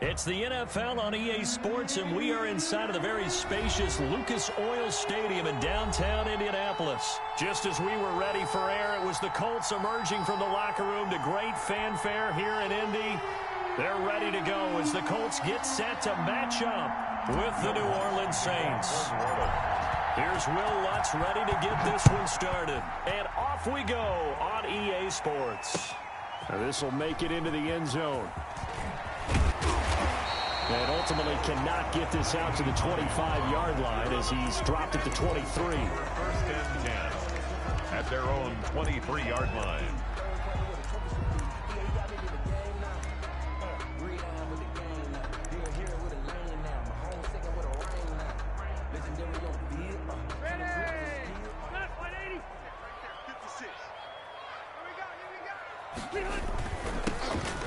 It's the NFL on EA Sports, and we are inside of the very spacious Lucas Oil Stadium in downtown Indianapolis. Just as we were ready for air, it was the Colts emerging from the locker room to great fanfare here in Indy. They're ready to go as the Colts get set to match up with the New Orleans Saints. Here's Will Lutz ready to get this one started. And off we go on EA Sports. Now this will make it into the end zone. And ultimately cannot get this out to the 25-yard line as he's dropped at the 23. First and 10 at their own 23-yard line.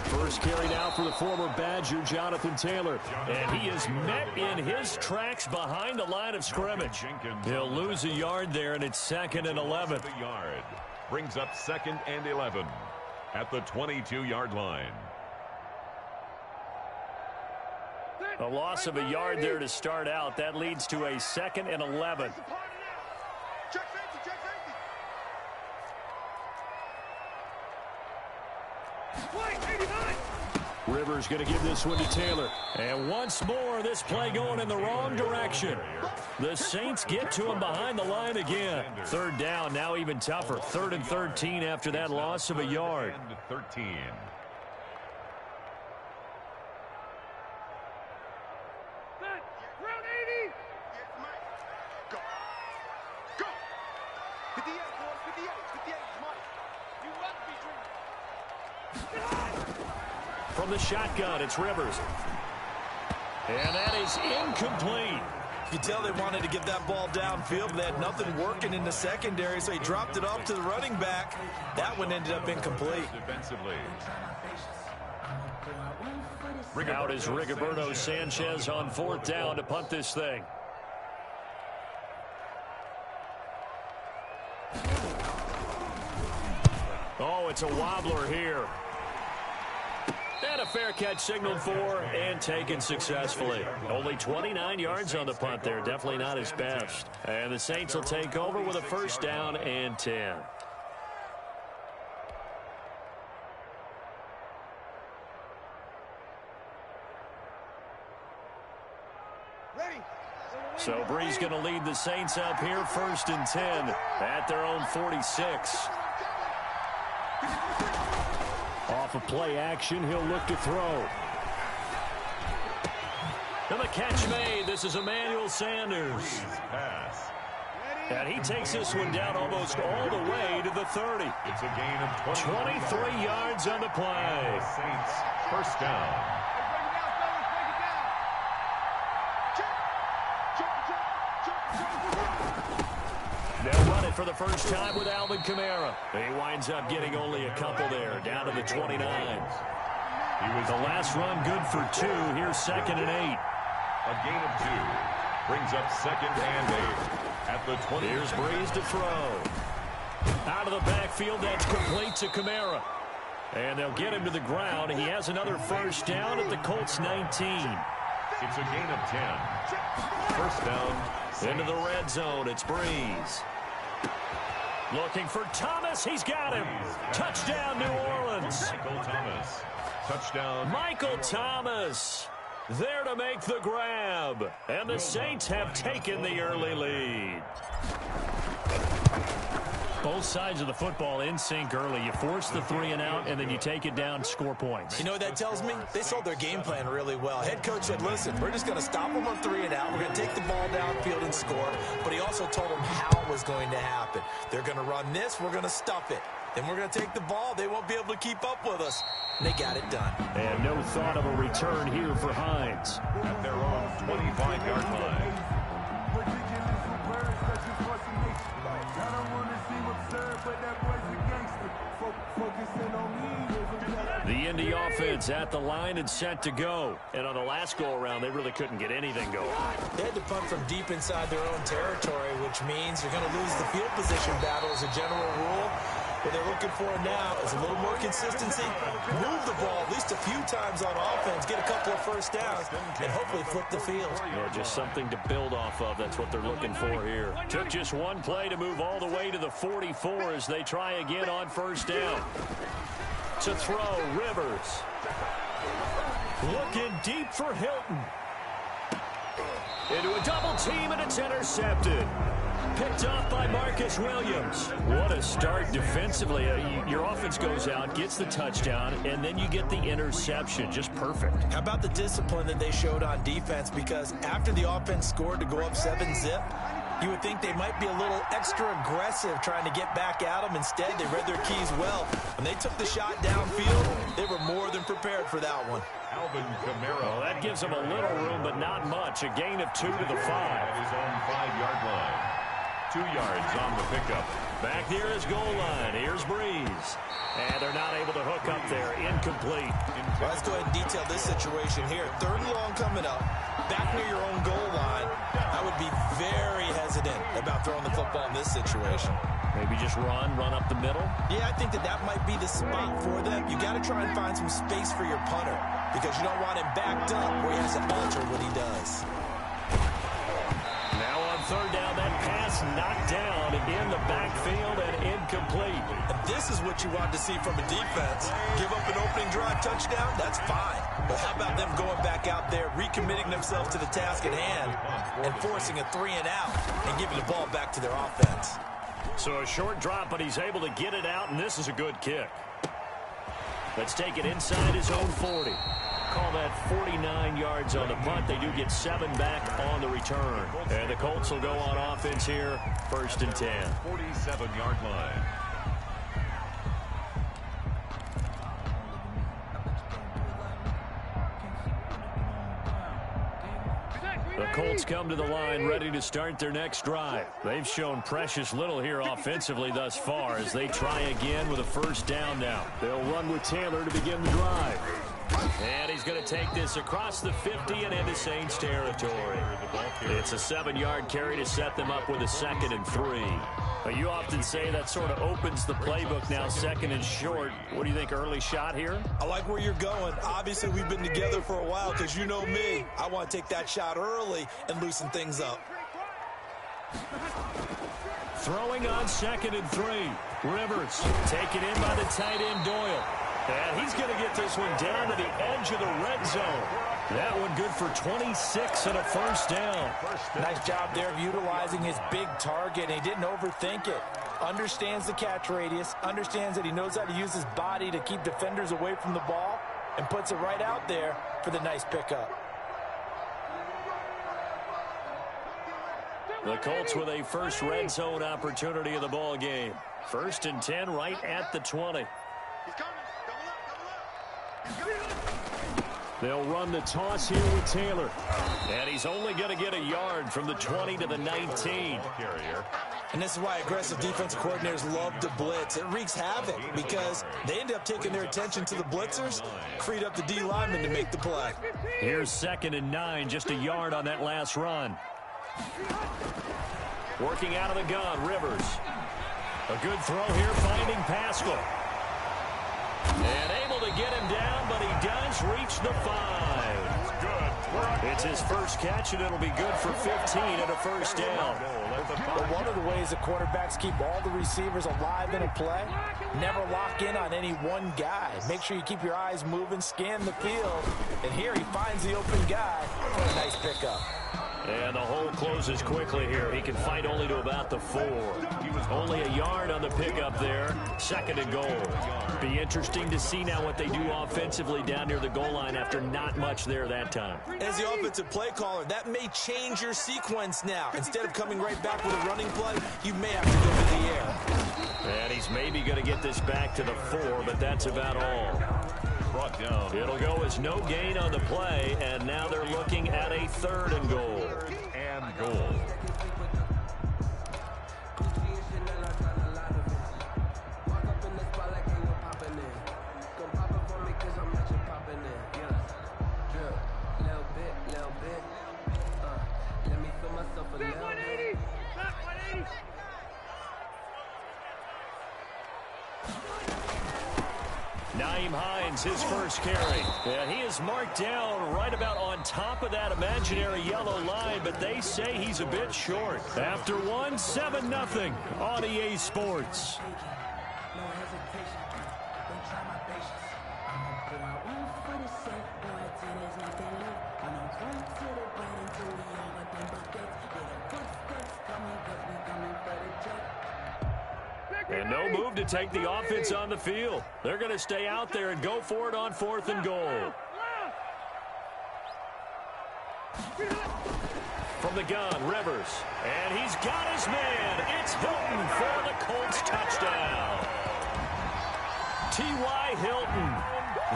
First carry now for the former Badger, Jonathan Taylor. And he is met in his tracks behind the line of scrimmage. He'll lose a yard there, and it's 2nd and 11. The yard brings up 2nd and 11 at the 22-yard line. A loss of a yard there to start out. That leads to a 2nd and 11. Rivers going to give this one to Taylor. And once more, this play going in the wrong direction. The Saints get to him behind the line again. 3rd down, now even tougher. 3rd and 13 after that loss of a yard. 13. From the shotgun, it's Rivers. And that is incomplete. You tell they wanted to get that ball downfield, but they had nothing working in the secondary, so he dropped it off to the running back. That one ended up incomplete. Defensively. Out is Rigoberto Sanchez on 4th down to punt this thing. Oh, it's a wobbler here. And a fair catch signaled for and taken successfully. Only 29 yards on the punt there. Definitely not his best. And the Saints will take over with a 1st down and 10. So Brees going to lead the Saints up here 1st and 10 at their own 46. Off of play action, he'll look to throw. And the catch made. This is Emmanuel Sanders. Pass. And he takes this one down almost all the way to the 30. It's a gain of 23 yards on the play. Saints 1st down. They'll run it for the first time with Alvin Kamara. He winds up getting only a couple there, down to the 29. The last run good for 2. Here's 2nd and 8. A gain of 2 brings up 2nd and 8 at the 20. Here's Brees to throw. Out of the backfield, that's complete to Kamara. And they'll get him to the ground. He has another 1st down at the Colts 19. It's a gain of 10. 1st down. Into the red zone, it's Brees. Looking for Thomas, he's got him. Touchdown, New Orleans. Michael Thomas. Touchdown. Michael Thomas there to make the grab. And the Saints have taken the early lead. Both sides of the football in sync early. You force the 3 and out, and then you take it down, score points. You know what that tells me? They sold their game plan really well. Head coach said, listen, we're just going to stop them on 3 and out. We're going to take the ball downfield and score. But he also told them how it was going to happen. They're going to run this. We're going to stuff it. Then we're going to take the ball. They won't be able to keep up with us. And they got it done. And no thought of a return here for Hines. At their own 25-yard line. The Indy offense at the line and set to go. And on the last go-around, they really couldn't get anything going. They had to punt from deep inside their own territory, which means you're going to lose the field position battle as a general rule. What they're looking for now is a little more consistency, move the ball at least a few times on offense, get a couple of first downs, and hopefully flip the field. Yeah, just something to build off of. That's what they're looking for here. Took just one play to move all the way to the 44 as they try again on first down. To throw, Rivers. Looking deep for Hilton. Into a double team, and it's intercepted. Picked off by Marcus Williams. What a start defensively. Your offense goes out, gets the touchdown, and then you get the interception. Just perfect. How about the discipline that they showed on defense? Because after the offense scored to go up 7-zip, you would think they might be a little extra aggressive trying to get back at them. Instead, they read their keys well. When they took the shot downfield, they were more than prepared for that one. Alvin Kamara. Well, that gives them a little room, but not much. A gain of 2 to the 5. At his own 5-yard line. 2 yards on the pickup. Back near his goal line. Here's Breeze. And they're not able to hook up there. Incomplete. Well, let's go ahead and detail this situation here. 3rd and long coming up. Back near your own goal line. I would be very hesitant about throwing the football in this situation. Maybe just run up the middle. Yeah, I think that might be the spot for them. You got to try and find some space for your punter because you don't want him backed up where he has to alter what he does. Now on 3rd down, that pass knocked down in the backfield and incomplete. And this is what you want to see from a defense. Give up an opening drive touchdown, that's fine. But how about them going back out there, recommitting themselves to the task at hand, and forcing a 3-and-out and giving the ball back to their offense? So a short drop, but he's able to get it out, and this is a good kick. Let's take it inside his own 40. Call that 49 yards on the punt. They do get 7 back on the return. And the Colts will go on offense here, 1st and 10. 47-yard line. The Colts come to the line ready to start their next drive. They've shown precious little here offensively thus far as they try again with a 1st down now. They'll run with Taylor to begin the drive. And he's going to take this across the 50 and into Saints territory. It's a 7-yard carry to set them up with a 2nd and 3. But you often say that sort of opens the playbook now, 2nd and short. What do you think, early shot here? I like where you're going. Obviously, we've been together for a while because you know me. I want to take that shot early and loosen things up. Throwing on 2nd and 3. Rivers taken in by the tight end Doyle. And he's going to get this one down to the edge of the red zone. That one good for 26 and a 1st down. Nice job there of utilizing his big target. He didn't overthink it. Understands the catch radius. Understands that he knows how to use his body to keep defenders away from the ball. And puts it right out there for the nice pickup. The Colts with a first red zone opportunity of the ball game. 1st and 10 right at the 20. They'll run the toss here with Taylor. And he's only going to get a yard from the 20 to the 19. And this is why aggressive defensive coordinators love to blitz. It wreaks havoc because they end up taking their attention to the blitzers, freed up the D lineman to make the play. Here's 2nd and 9, just a yard on that last run. Working out of the gun, Rivers. A good throw here, finding Pascal. And able to get him down, but he does reach the 5. It's his first catch, and it'll be good for 15 and a 1st down. But one of the ways that quarterbacks keep all the receivers alive in a play, never lock in on any one guy. Make sure you keep your eyes moving, scan the field. And here he finds the open guy for a nice pickup. And the hole closes quickly here. He can fight only to about the 4. Only a yard on the pickup there. 2nd and goal. Be interesting to see now what they do offensively down near the goal line after not much there that time. As the offensive play caller, that may change your sequence now. Instead of coming right back with a running play, you may have to go to the air. And he's maybe going to get this back to the 4, but that's about all. Brought down. It'll go as no gain on the play, and now they're looking at a 3rd and goal. 3rd and goal. Nyheim Hines, his first carry. Yeah, he is marked down right about on top of that imaginary yellow line, but they say he's a bit short. After one, 7-0 on EA Sports. And no move to take the offense on the field. They're going to stay out there and go for it on 4th and goal. From the gun, Rivers. And he's got his man. It's Hilton for the Colts touchdown. T.Y. Hilton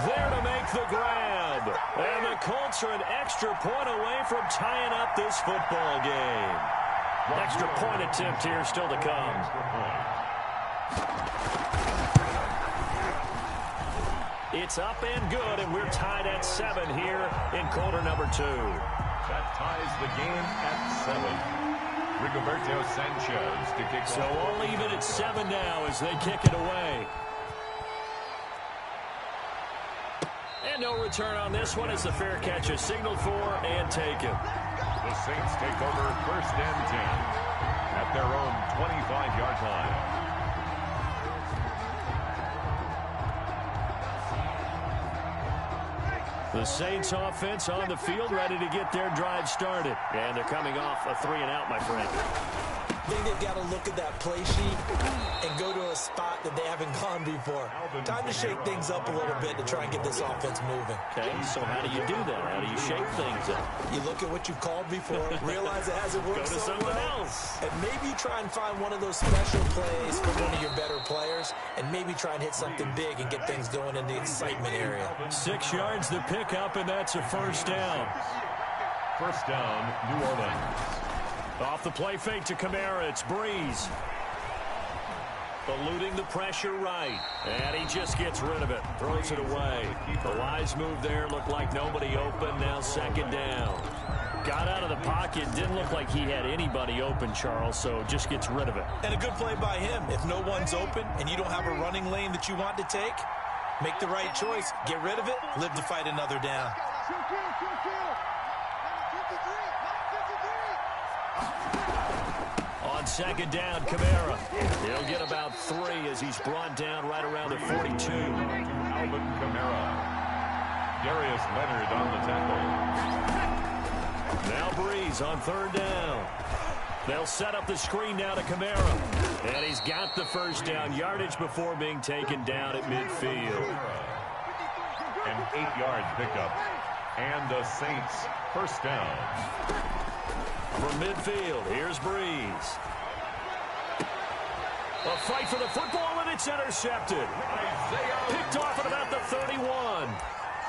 there to make the grab. And the Colts are an extra point away from tying up this football game. Extra point attempt here still to come. It's up and good, and we're tied at 7 here in quarter number 2. That ties the game at 7. Rigoberto Sanchez to kick. So we'll leave it at 7 now as they kick it away. And no return on this one as the fair catch is signaled for and taken. The Saints take over 1st and 10 at their own 25-yard line. The Saints offense on the field, ready to get their drive started. And they're coming off a 3-and-out, my friend. I think they've got to look at that play sheet and go to a spot that they haven't gone before. Time to shake things up a little bit to try and get this offense moving. Okay, so how do you do that? How do you shake things up? You look at what you called before, realize it hasn't worked Go to so someone well, else. and maybe try and find one of those special plays for one of your better players, and maybe try and hit something big and get things going in the excitement area. 6 yards the pickup, and that's a 1st down. 1st down, New Orleans. Off the play fake to Kamara, it's Breeze. Eluding the pressure right. And he just gets rid of it. Throws it away. The wise move there. Looked like nobody open. Now 2nd down. Got out of the pocket. Didn't look like he had anybody open, Charles, so just gets rid of it. And a good play by him. If no one's open and you don't have a running lane that you want to take, make the right choice. Get rid of it. Live to fight another down. On 2nd down, Kamara. He'll get about 3 as he's brought down right around the 42. Alvin Kamara. Darius Leonard on the tackle. Now Breeze on 3rd down. They'll set up the screen now to Kamara. And he's got the 1st down yardage before being taken down at midfield. An 8-yard pickup. And the Saints 1st down. From midfield, here's Breeze. A fight for the football, and it's intercepted. Picked off at about the 31.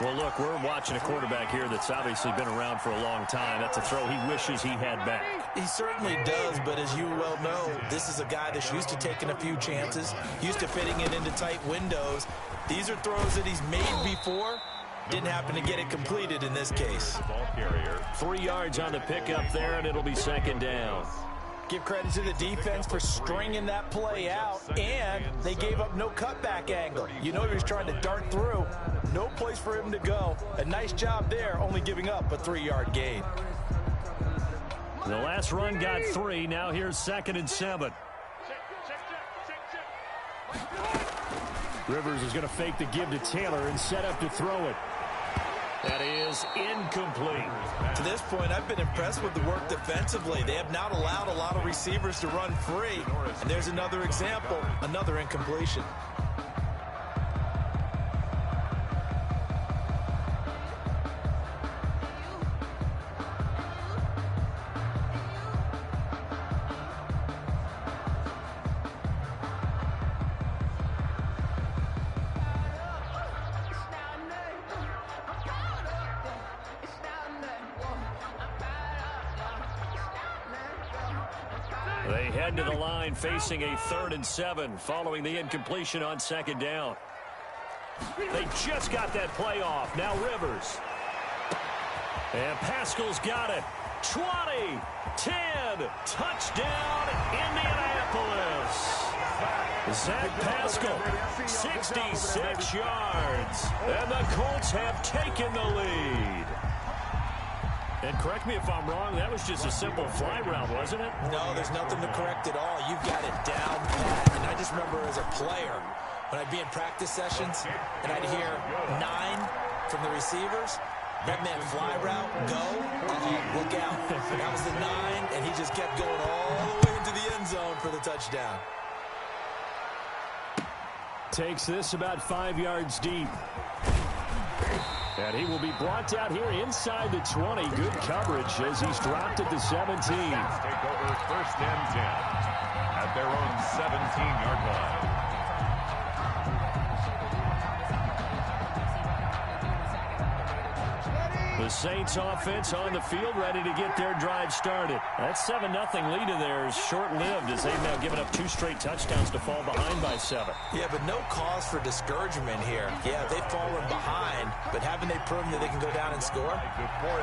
Well, look, we're watching a quarterback here that's obviously been around for a long time. That's a throw he wishes he had back. He certainly does, but as you well know, this is a guy that's used to taking a few chances, used to fitting it into tight windows. These are throws that he's made before. Didn't happen to get it completed in this case. Ball carrier. 3 yards on the pickup there, and it'll be 2nd down. Give credit to the defense for stringing that play out, and they gave up no cutback angle. You know he was trying to dart through. No place for him to go. A nice job there, only giving up a 3-yard gain. The last run got 3. Now here's 2nd and 7. Rivers is going to fake the give to Taylor and set up to throw it. That is incomplete. To this point, I've been impressed with the work defensively. They have not allowed a lot of receivers to run free. And there's another example, another incompletion. They head to the line facing a 3rd and 7 following the incompletion on 2nd down. They just got that play off. Now Rivers. And Pascal's got it. 20, 10, touchdown, Indianapolis. Zach Pascal, 66 yards. And the Colts have taken the lead. And correct me if I'm wrong, that was just a simple fly route, wasn't it? No, there's nothing to correct at all. You've got it down pat. And I just remember as a player, when I'd be in practice sessions, and I'd hear 9 from the receivers, that meant fly route, go, look out. That was the 9, and he just kept going all the way into the end zone for the touchdown. Takes this about 5 yards deep. And he will be brought out here inside the 20. Good coverage as he's dropped at the 17. Take over 1st and 10 at their own 17-yard line. The Saints offense on the field ready to get their drive started. That 7-0 lead of theirs short-lived as they've now given up 2 straight touchdowns to fall behind by 7. Yeah, but no cause for discouragement here. Yeah, they've fallen behind, but haven't they proven that they can go down and score?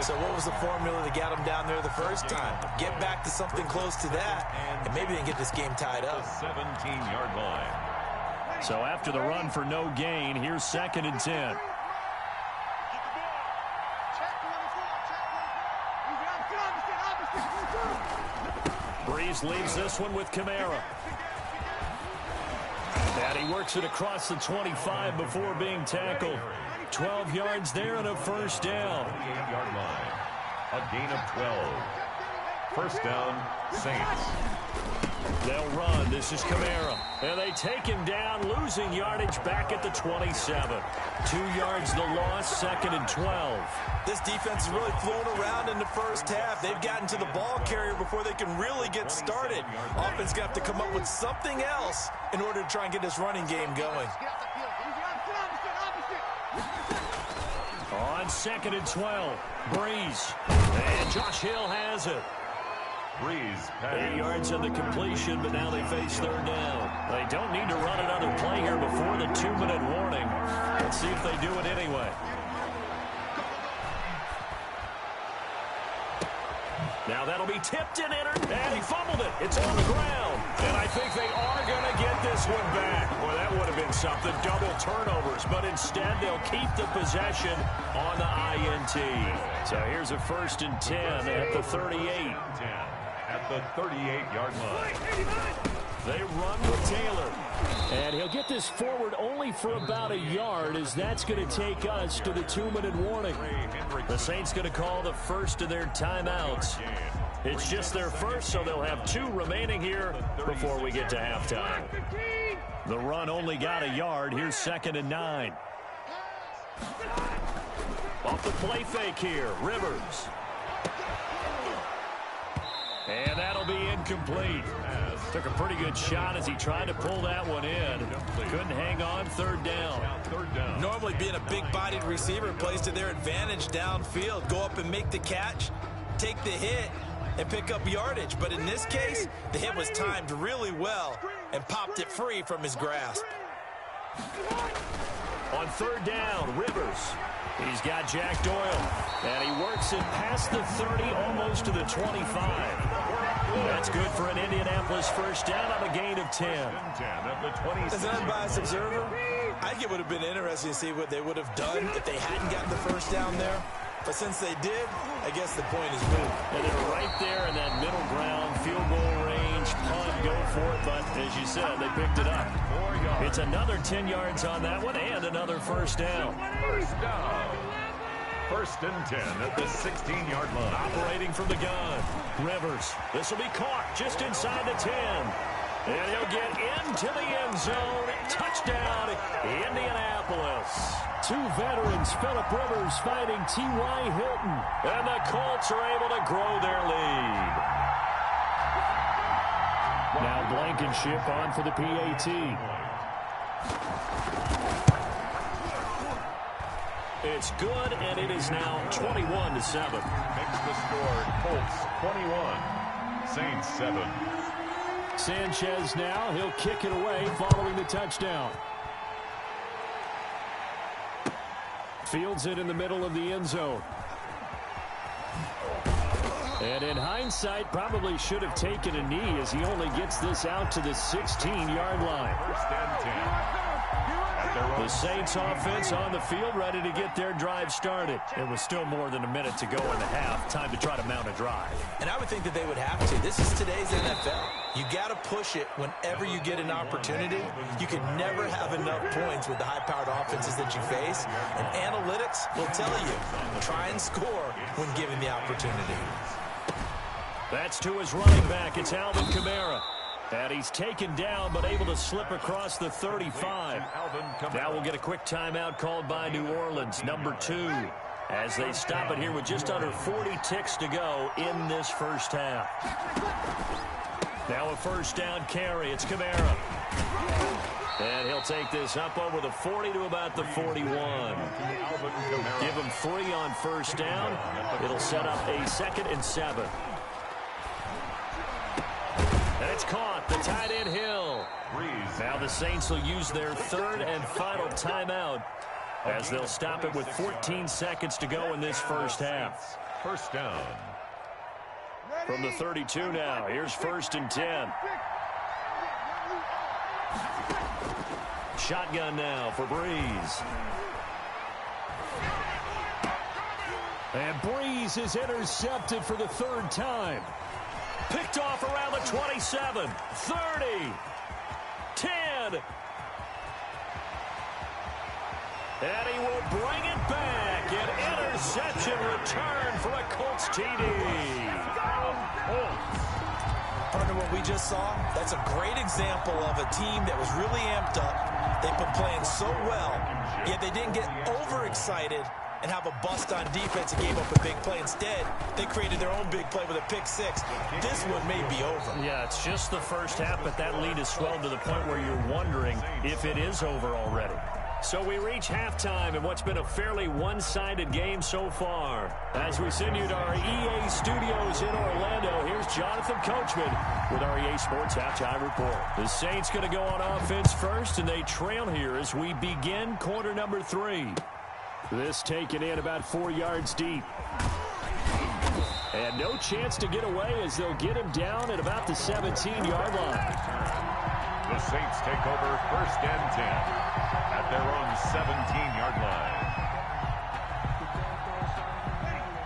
So what was the formula that got them down there the first time? Get back to something close to that, and maybe they can get this game tied up. 17-yard line. So after the run for no gain, here's 2nd and 10. Breeze leaves this one with Kamara. And he works it across the 25 before being tackled. 12 yards there and a first down. 8-yard line. A gain of 12. First down, Saints. They'll run. This is Kamara. And they take him down, losing yardage back at the 27. 2 yards the loss, 2nd and 12. This defense is really flown around in the first half. They've gotten to the ball carrier before they can really get started. Offense got to come up with something else in order to try and get this running game going. On 2nd and 12, Breeze. And Josh Hill has it. Breeze. 8 yards on the completion, but now they face 3rd down. They don't need to run another play here before the 2-minute warning. Let's see if they do it anyway. Now that'll be tipped and entered, and he fumbled it. It's on the ground, and I think they are going to get this one back. Well, that would have been something, double turnovers, but instead they'll keep the possession on the INT. So here's a 1st and 10 at the 38. 10 at the 38-yard line. They run with Taylor. And he'll get this forward only for about a yard, as that's going to take us to the 2-minute warning. The Saints going to call the first of their timeouts. It's just their first, so they'll have 2 remaining here before we get to halftime. The run only got a yard. Here's 2nd and 9. Off the play fake here, Rivers. And that'll be incomplete. Took a pretty good shot as he tried to pull that one in. Couldn't hang on, 3rd down. Normally being a big-bodied receiver plays to their advantage downfield. Go up and make the catch, take the hit, and pick up yardage. But in this case, the hit was timed really well and popped it free from his grasp. On 3rd down, Rivers. He's got Jack Doyle. And he works it past the 30, almost to the 25. That's good for an Indianapolis first down on a gain of 10. As an unbiased observer, I think it would have been interesting to see what they would have done if they hadn't gotten the first down there. But since they did, I guess the point is moved. And they're right there in that middle ground, field goal range, punt, go for it. But as you said, they picked it up. It's another 10 yards on that one and another first down. First down. 1st and 10 at the 16-yard line. Operating from the gun. Rivers. This will be caught just inside the 10. And he'll get into the end zone. Touchdown, Indianapolis. 2 veterans, Phillip Rivers fighting T.Y. Hilton. And the Colts are able to grow their lead. Now Blankenship on for the PAT. It's good, and it is now 21-7. Makes the score. Colts 21, Saints 7. Sanchez now, he'll kick it away following the touchdown. Fields it in the middle of the end zone. And in hindsight, probably should have taken a knee as he only gets this out to the 16-yard line. First and 10. The Saints offense on the field ready to get their drive started. It was still more than a minute to go in the half. Time to try to mount a drive. And I would think that they would have to. This is today's NFL. You got to push it whenever you get an opportunity. You can never have enough points with the high-powered offenses that you face. And analytics will tell you, try and score when given the opportunity. That's to his running back. It's Alvin Kamara. And he's taken down, but able to slip across the 35. Now we'll get a quick timeout called by New Orleans, number 2, as they stop it here with just under 40 ticks to go in this first half. Now a first down carry. It's Kamara. And he'll take this up over the 40 to about the 41. Give him 3 on first down. It'll set up a 2nd and 7. And it's caught. The tight end Hill. Now the Saints will use their 3rd and final timeout as they'll stop it with 14 seconds to go in this first half. First down. From the 32 now. Here's 1st and 10. Shotgun now for Breeze. And Breeze is intercepted for the 3rd time. Picked off around the 27, 30, 10. And he will bring it back. An interception return for a Colts TD. Partner, what we just saw, that's a great example of a team that was really amped up. They've been playing so well, yet they didn't get overexcited and have a bust on defense and gave up a big play. Instead, they created their own big play with a pick 6. This one may be over. Yeah, it's just the first half, but that lead has swelled to the point where you're wondering if it is over already. So we reach halftime in what's been a fairly one-sided game so far. As we send you to our EA studios in Orlando, here's Jonathan Coachman with our EA Sports Halftime Report. The Saints going to go on offense first, and they trail here as we begin quarter number 3. This taken in about 4 yards deep. And no chance to get away as they'll get him down at about the 17-yard line. The Saints take over 1st and 10 at their own 17-yard line.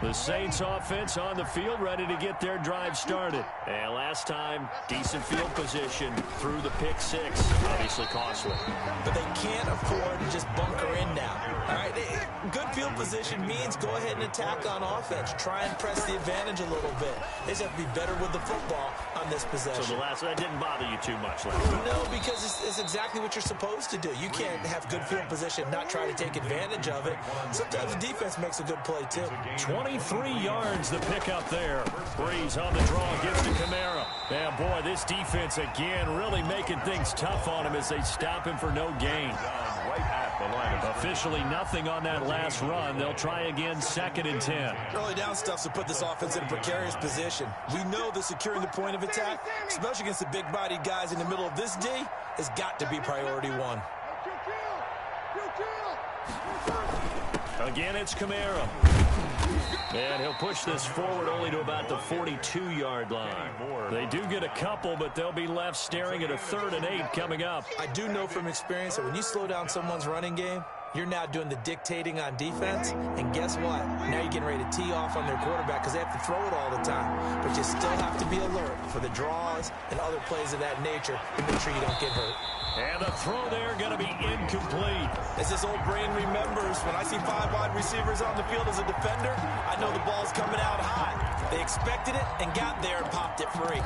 The Saints offense on the field ready to get their drive started. And last time, decent field position through the pick 6. Obviously costly. But they can't afford to just bunker in now. All right, good field position means go ahead and attack on offense. Try and press the advantage a little bit. They just have to be better with the football on this possession. So that didn't bother you too much last time? No, because it's exactly what you're supposed to do. You can't have good field position, not try to take advantage of it. Sometimes the defense makes a good play, too. 23 yards the pick up there. Breeze on the draw, gives to Kamara. And boy, this defense again really making things tough on him as they stop him for no gain. Right at the line of officially nothing on that last run. They'll try again 2nd and 10. Early down stuff to put this offense in a precarious position. We know that securing the point of attack, especially against the big-bodied guys in the middle of this D, has got to be priority 1. Again, it's Kamara. And he'll push this forward only to about the 42-yard line. They do get a couple, but they'll be left staring at a 3rd and 8 coming up. I do know from experience that when you slow down someone's running game, you're now doing the dictating on defense. And guess what? Now you're getting ready to tee off on their quarterback because they have to throw it all the time. But you still have to be alert for the draws and other plays of that nature to make sure you don't get hurt. And the throw there going to be incomplete. As this old brain remembers, when I see 5 wide receivers on the field as a defender, I know the ball's coming out high. They expected it and got there and popped it free.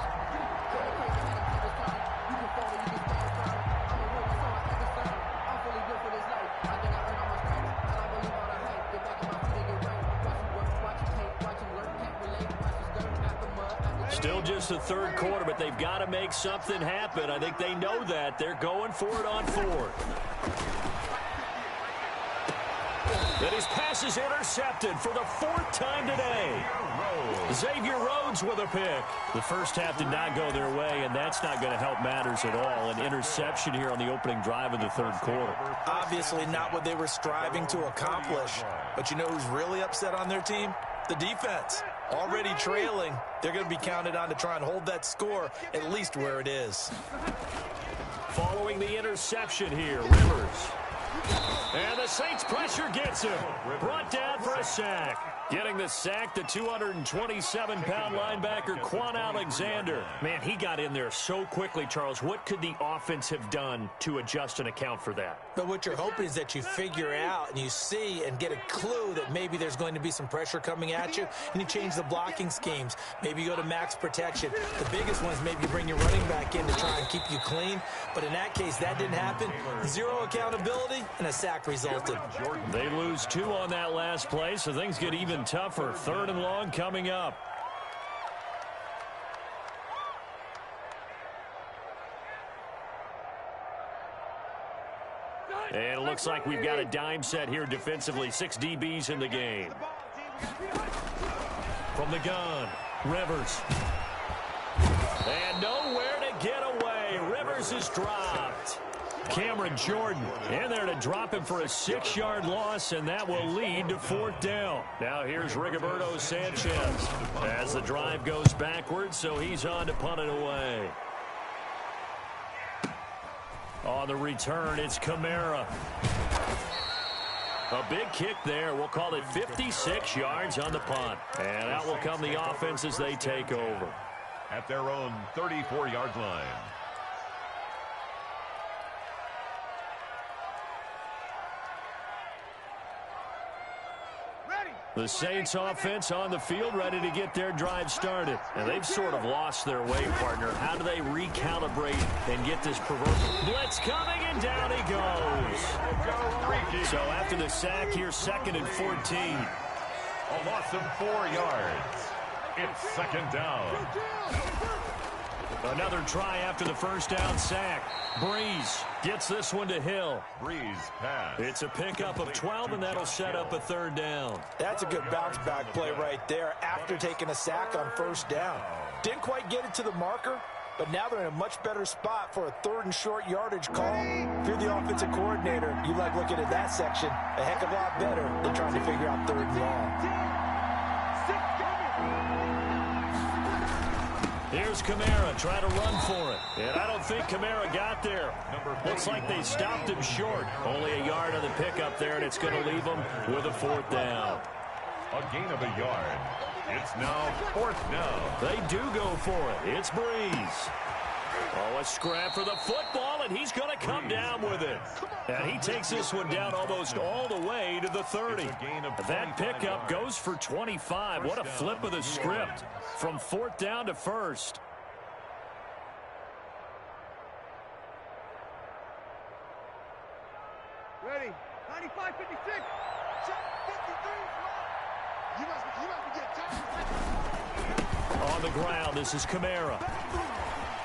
Still just the 3rd quarter, but they've got to make something happen. I think they know that. They're going for it on 4th. And his pass is intercepted for the 4th time today. Xavier Rhodes with a pick. The first half did not go their way, and that's not going to help matters at all. An interception here on the opening drive of the 3rd quarter. Obviously not what they were striving to accomplish. But you know who's really upset on their team? The defense. Already trailing, they're going to be counted on to try and hold that score at least where it is. Following the interception here, Rivers. And the Saints pressure gets him. Brought down for a sack. Getting the sack, the 227-pound linebacker, Quan Alexander. Man, he got in there so quickly, Charles. What could the offense have done to adjust and account for that? But what you're hoping is that you figure out and you see and get a clue that maybe there's going to be some pressure coming at you, and you change the blocking schemes. Maybe you go to max protection. The biggest one is maybe you bring your running back in to try and keep you clean. But in that case, that didn't happen. Zero accountability, and a sack resulted. They lose 2 on that last play, so things get even tougher. 3rd and long coming up. And it looks like we've got a dime set here defensively. 6 DBs in the game. From the gun, Rivers. And nowhere to get away. Rivers is dropped. Cameron Jordan in there to drop him for a 6-yard loss, and that will lead to 4th down. Now here's Rigoberto Sanchez as the drive goes backwards, so he's on to punt it away. On the return, it's Kamara. A big kick there. We'll call it 56 yards on the punt. And out will come the offense as they take over. At their own 34-yard line. The Saints offense on the field ready to get their drive started. And they've sort of lost their way, partner. How do they recalibrate and get this proverbial blitz coming, and down he goes. So after the sack, here's 2nd and 14. A loss of 4 yards. It's 2nd down. Another try after the first down sack. Breeze gets this one to Hill. Breeze pass. It's a pickup of 12, and that'll set up a 3rd down. That's a good bounce back play right there after taking a sack on 1st down. Didn't quite get it to the marker, but now they're in a much better spot for a 3rd and short yardage call. If you're the offensive coordinator, you like looking at that section a heck of a lot better than trying to figure out 3rd and long. Here's Kamara trying to run for it. And I don't think Kamara got there. Looks like they stopped him short. Only a yard on the pickup there, and it's going to leave them with a 4th down. A gain of a yard. It's now 4th down. They do go for it. It's Breeze. Oh, a scrap for the football, and he's going to come down with it. And he takes this one down almost all the way to the 30. That pickup goes for 25. What a flip of the script from 4th down to 1st. Ready. 95, 56. Check 53. You must be getting On the ground, this is Kamara.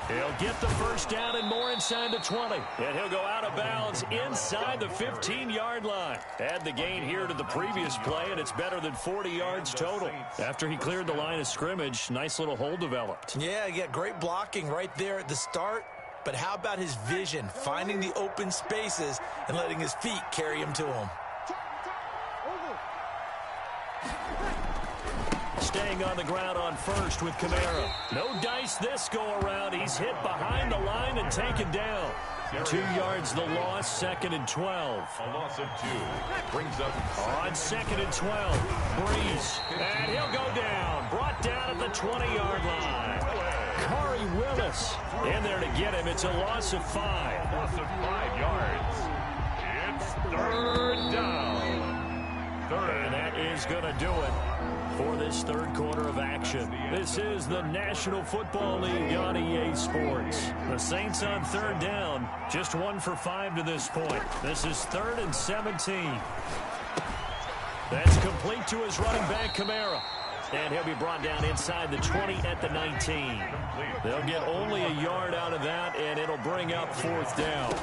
He'll get the first down and more inside the 20. And he'll go out of bounds inside the 15-yard line. Add the gain here to the previous play, and it's better than 40 yards total. After he cleared the line of scrimmage, nice little hole developed. Yeah, he got great blocking right there at the start. But how about his vision, finding the open spaces and letting his feet carry him to him? Staying on the ground on 1st with Kamara. No dice this go-around. He's hit behind the line and taken down. 2 yards the loss, 2nd and 12. A loss of 2. Brings up on 2nd and 12. Breeze. And he'll go down. Brought down at the 20-yard line. Khari Willis in there to get him. It's a loss of 5. Loss of 5 yards. It's 3rd down. And that is going to do it for this 3rd quarter of action. This is the National Football League on EA Sports. The Saints on 3rd down, just 1 for 5 to this point. This is 3rd and 17. That's complete to his running back, Kamara. And he'll be brought down inside the 20 at the 19. They'll get only a yard out of that, and it'll bring up 4th down.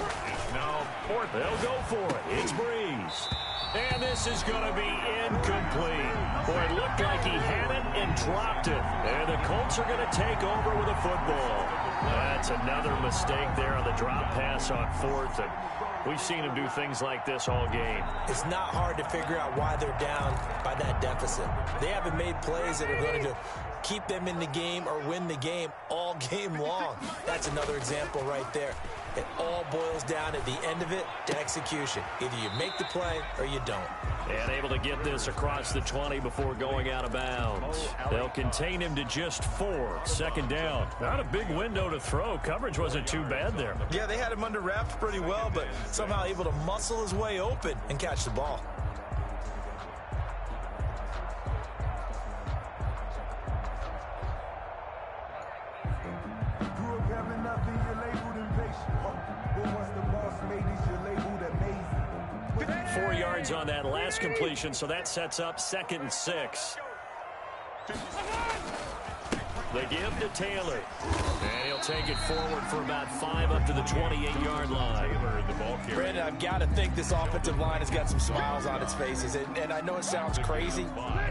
Now 4th. They'll go for it. It's Breeze. And this is going to be incomplete. Boy, it looked like he had it and dropped it. And the Colts are going to take over with a football. That's another mistake there on the drop pass on 4th. And We've seen him do things like this all game. It's not hard to figure out why they're down by that deficit. They haven't made plays that are going to keep them in the game or win the game all game long. That's another example right there. It all boils down at the end of it to execution. Either you make the play or you don't. And able to get this across the 20 before going out of bounds. They'll contain him to just 4. Second down. Not a big window to throw. Coverage wasn't too bad there. Yeah, they had him under wraps pretty well, but somehow able to muscle his way open and catch the ball. Grew up having nothing, you're labeled impatient. But once the boss made it, you're labeled amazing. 4 yards on that last completion, so that sets up 2nd and 6. They give to Taylor. And he'll take it forward for about 5 up to the 28-yard line. Brandon, I've got to think this offensive line has got some smiles on its faces. And I know it sounds crazy,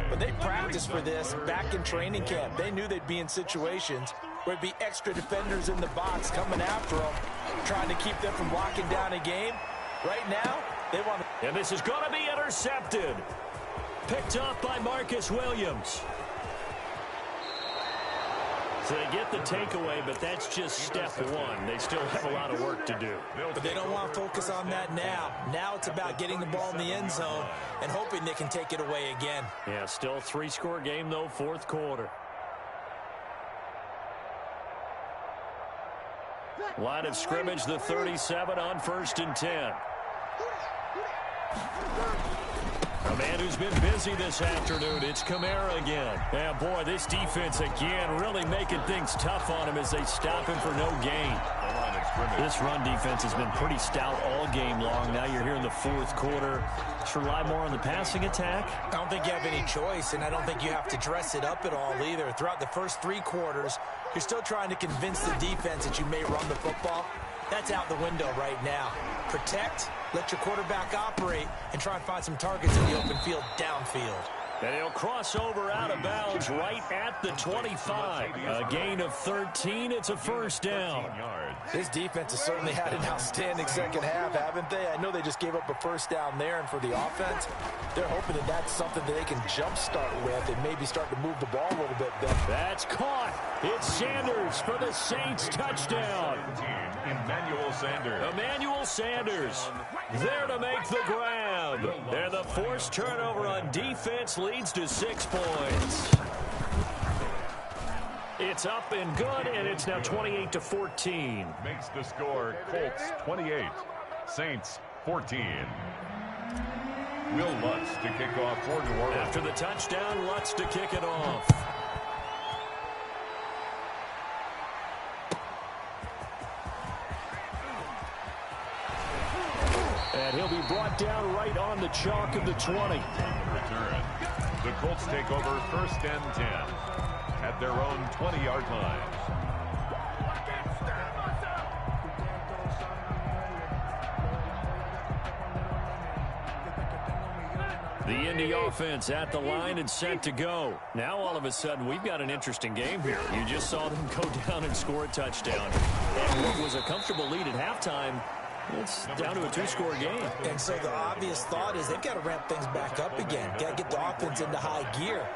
but they practiced for this back in training camp. They knew they'd be in situations where there'd be extra defenders in the box coming after them, trying to keep them from locking down a game. Right now, they want to... And this is going to be intercepted. Picked up by Marcus Williams. So they get the takeaway, but that's just step 1. They still have a lot of work to do. But they don't want to focus on that now. Now it's about getting the ball in the end zone and hoping they can take it away again. Yeah, still 3-score game, though, 4th quarter. Line of scrimmage, the 37 on 1st and 10. A man who's been busy this afternoon, it's Kamara again. Yeah, boy, this defense again really making things tough on him as they stop him for no gain. This run defense has been pretty stout all game long. Now you're here in the 4th quarter. Just rely more on the passing attack. I don't think you have any choice, and I don't think you have to dress it up at all either. Throughout the first 3 quarters, you're still trying to convince the defense that you may run the football. That's out the window right now. Protect, let your quarterback operate, and try and find some targets in the open field downfield. And he'll cross over out of bounds right at the 25. A gain of 13. It's a 1st down. This defense has certainly had an outstanding second half, haven't they? I know they just gave up a 1st down there, and for the offense, they're hoping that that's something that they can jumpstart with and maybe start to move the ball a little bit better. That's caught. It's Sanders for the Saints touchdown. Emmanuel Sanders. Emmanuel Sanders there to make the grab. And the forced turnover on defense leads to 6 points. It's up and good, and it's now 28-14. Makes the score Colts 28, Saints 14. Will Lutz to kick off for New Orleans. After the touchdown, Lutz to kick it off. And he'll be brought down right on the chalk of the 20. Return. The Colts take over 1st and 10 at their own 20-yard line. The Indy offense at the line and set to go. Now all of a sudden we've got an interesting game here. You just saw them go down and score a touchdown. And what was a comfortable lead at halftime, it's down to a 2-score game. And so the obvious thought is they've got to ramp things back up again. Got to get the offense into high gear.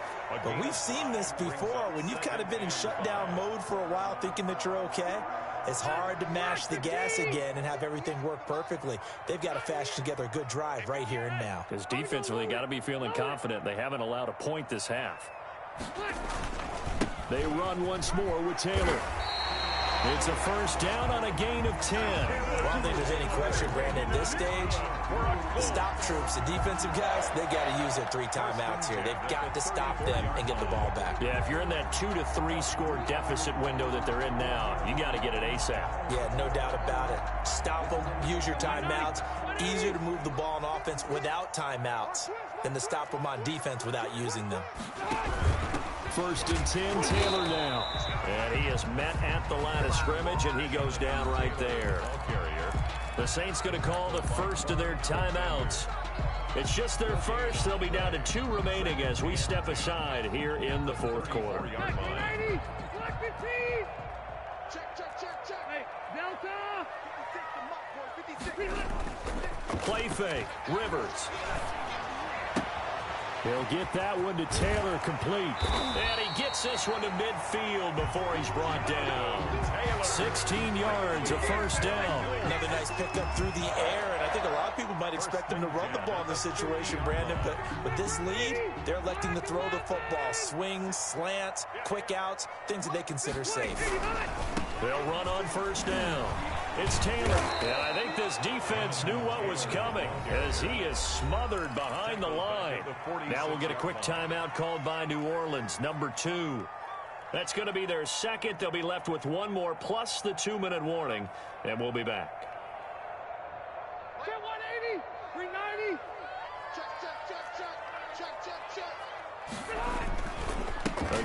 But we've seen this before. When you've kind of been in shutdown mode for a while thinking that you're okay, it's hard to mash the gas again and have everything work perfectly. They've got to fashion together a good drive right here and now. Because defensively, got to be feeling confident. They haven't allowed a point this half. They run once more with Taylor. It's a 1st down on a gain of 10. Well, I don't think there's any question, Brandon, at this stage, the stop troops, the defensive guys, they got to use their 3 timeouts here. They've got to stop them and get the ball back. Yeah, if you're in that 2 to 3 score deficit window that they're in now, you got to get it ASAP. Yeah, no doubt about it. Stop them, use your timeouts. Easier to move the ball on offense without timeouts than to stop them on defense without using them. 1st and 10, Taylor now. And he is met at the line of scrimmage, and he goes down right there. The Saints going to call the first of their timeouts. It's just their first. They'll be down to 2 remaining as we step aside here in the 4th quarter. Check. Hey, Delta. 56 to Mach, boy. 56. play fake. Rivers. He'll get that one to Taylor complete. And he gets this one to midfield before he's brought down. 16 yards, a first down. Another nice pickup through the air, and I think a lot of people might expect them to run the ball in this situation, Brandon, but with this lead, they're electing to throw the football. Swings, slants, quick outs, things that they consider safe. They'll run on first down. It's Taylor. And I think this defense knew what was coming as he is smothered behind the line. Now we'll get a quick timeout called by New Orleans, number 2. That's going to be their second. They'll be left with one more plus the 2-minute warning, and we'll be back. Check 180, 390. Check.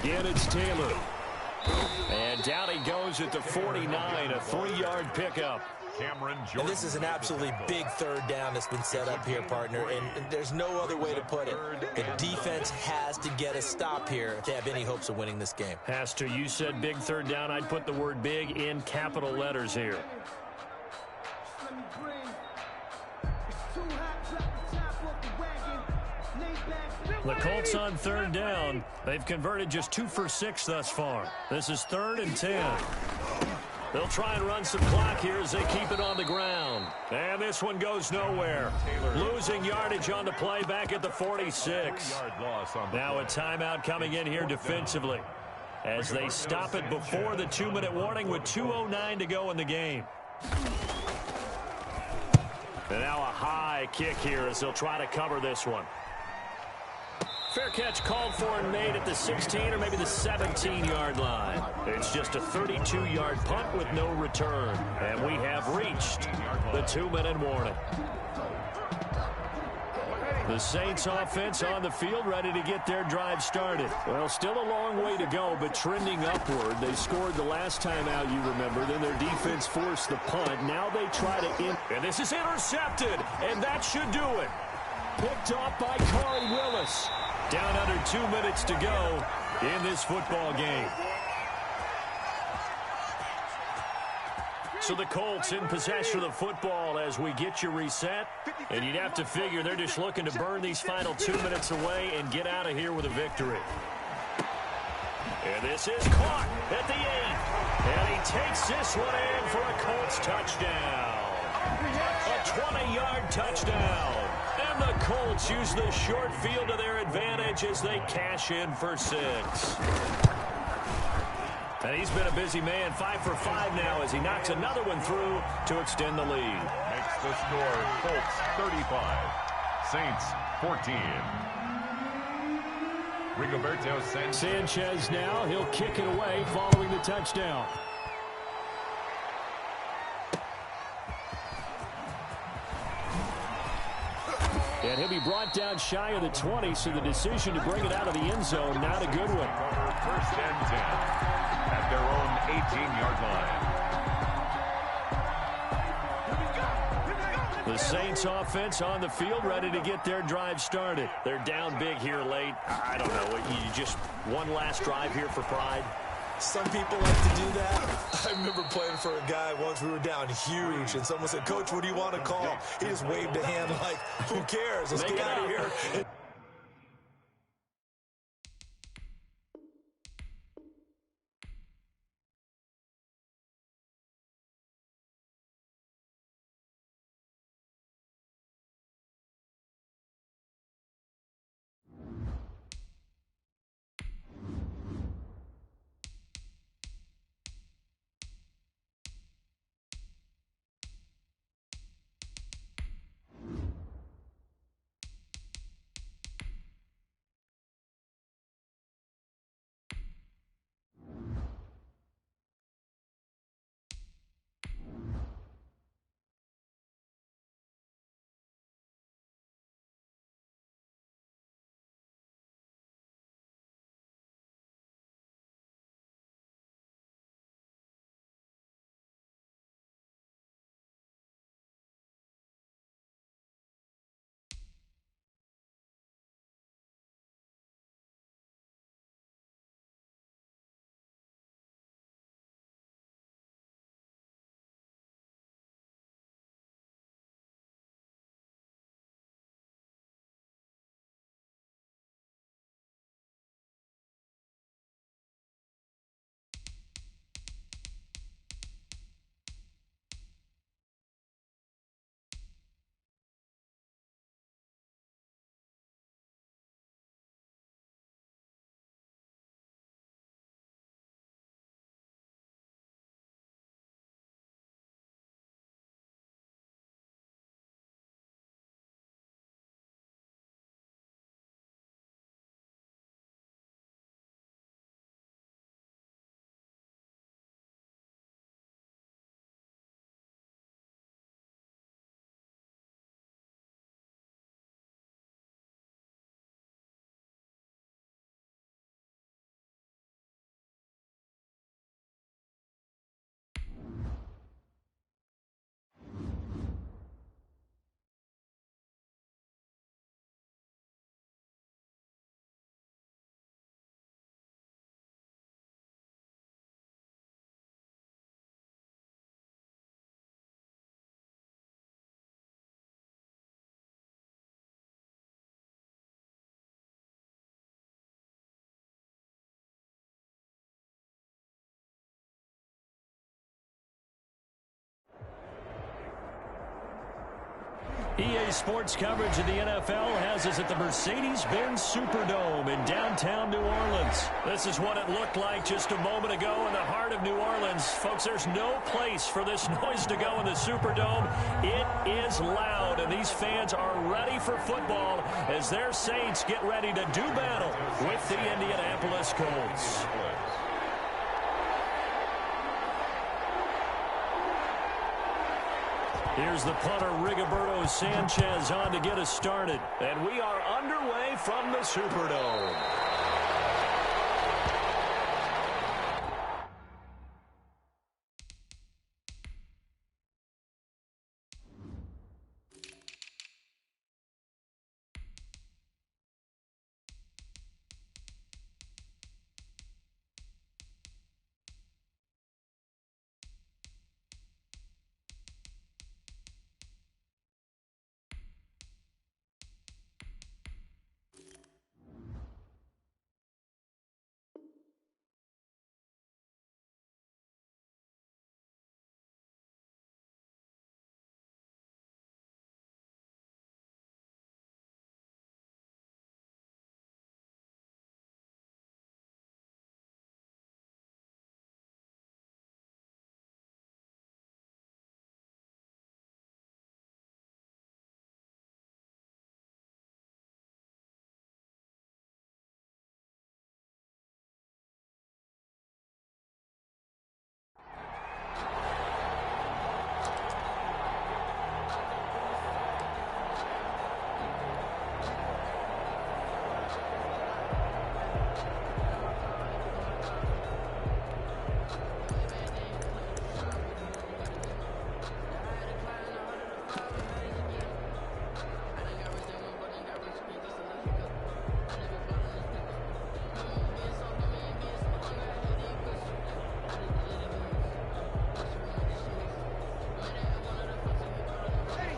Again, it's Taylor. And down he goes at the 49, a 3-yard pickup. Cameron Jordan. And this is an absolutely big third down that's been set up here, partner, and there's no other way to put it. The defense has to get a stop here if they have any hopes of winning this game. Has to. You said big third down. I'd put the word big in capital letters here. The Colts on third down. They've converted just 2 for 6 thus far. This is 3rd and 10. They'll try and run some clock here as they keep it on the ground. And this one goes nowhere. Losing yardage on the play back at the 46. Now a timeout coming in here defensively as they stop it before the 2-minute warning with 2:09 to go in the game. And now a high kick here as they'll try to cover this one. Fair catch called for and made at the 16 or maybe the 17-yard line. It's just a 32-yard punt with no return. And we have reached the 2-minute warning. The Saints offense on the field ready to get their drive started. Well, still a long way to go, but trending upward. They scored the last time out, you remember. Then their defense forced the punt. Now they try to and this is intercepted, and that should do it. Picked off by Corey Willis. Down under 2 minutes to go in this football game. So the Colts in possession of the football as we get you reset. And you'd have to figure they're just looking to burn these final 2 minutes away and get out of here with a victory. And this is caught at the 8. And he takes this one in for a Colts touchdown. A 20-yard touchdown. And the Colts use the short field to their advantage as they cash in for 6. And he's been a busy man, 5 for 5 now as he knocks another one through to extend the lead. Makes the score Colts 35, Saints 14. Rigoberto Sanchez now, he'll kick it away following the touchdown. And he'll be brought down shy of the 20, so the decision to bring it out of the end zone, not a good one. First and 10 at their own 18-yard line. The Saints offense on the field ready to get their drive started. They're down big here late. I don't know. You just one last drive here for pride. Some people like to do that. I remember playing for a guy once. We were down huge, and someone said, "Coach, what do you want to call?" He just waved a hand like, "Who cares? Let's get out of here." EA Sports coverage of the NFL has us at the Mercedes-Benz Superdome in downtown New Orleans. This is what it looked like just a moment ago in the heart of New Orleans. Folks, there's no place for this noise to go in the Superdome. It is loud, and these fans are ready for football as their Saints get ready to do battle with the Indianapolis Colts. Here's the punter, Rigoberto Sanchez, on to get us started. And we are underway from the Superdome.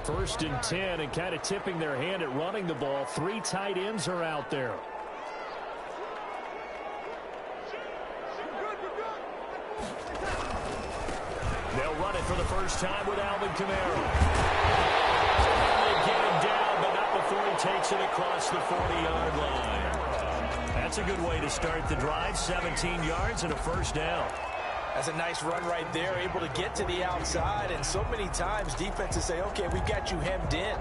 First and 10, and kind of tipping their hand at running the ball. 3 tight ends are out there. They'll run it for the first time with Alvin Kamara. And they get him down, but not before he takes it across the 40-yard line. That's a good way to start the drive. 17 yards and a first down. That's a nice run right there, able to get to the outside, and so many times defenses say, okay, we've got you hemmed in.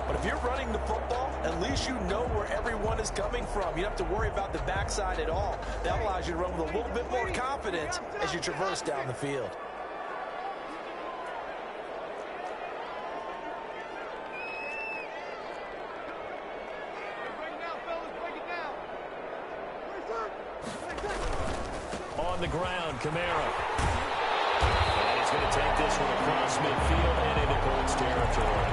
But if you're running the football, at least you know where everyone is coming from. You don't have to worry about the backside at all. That allows you to run with a little bit more confidence as you traverse down the field. On the ground, Kamara. And he's going to take this one across midfield and into Colts territory.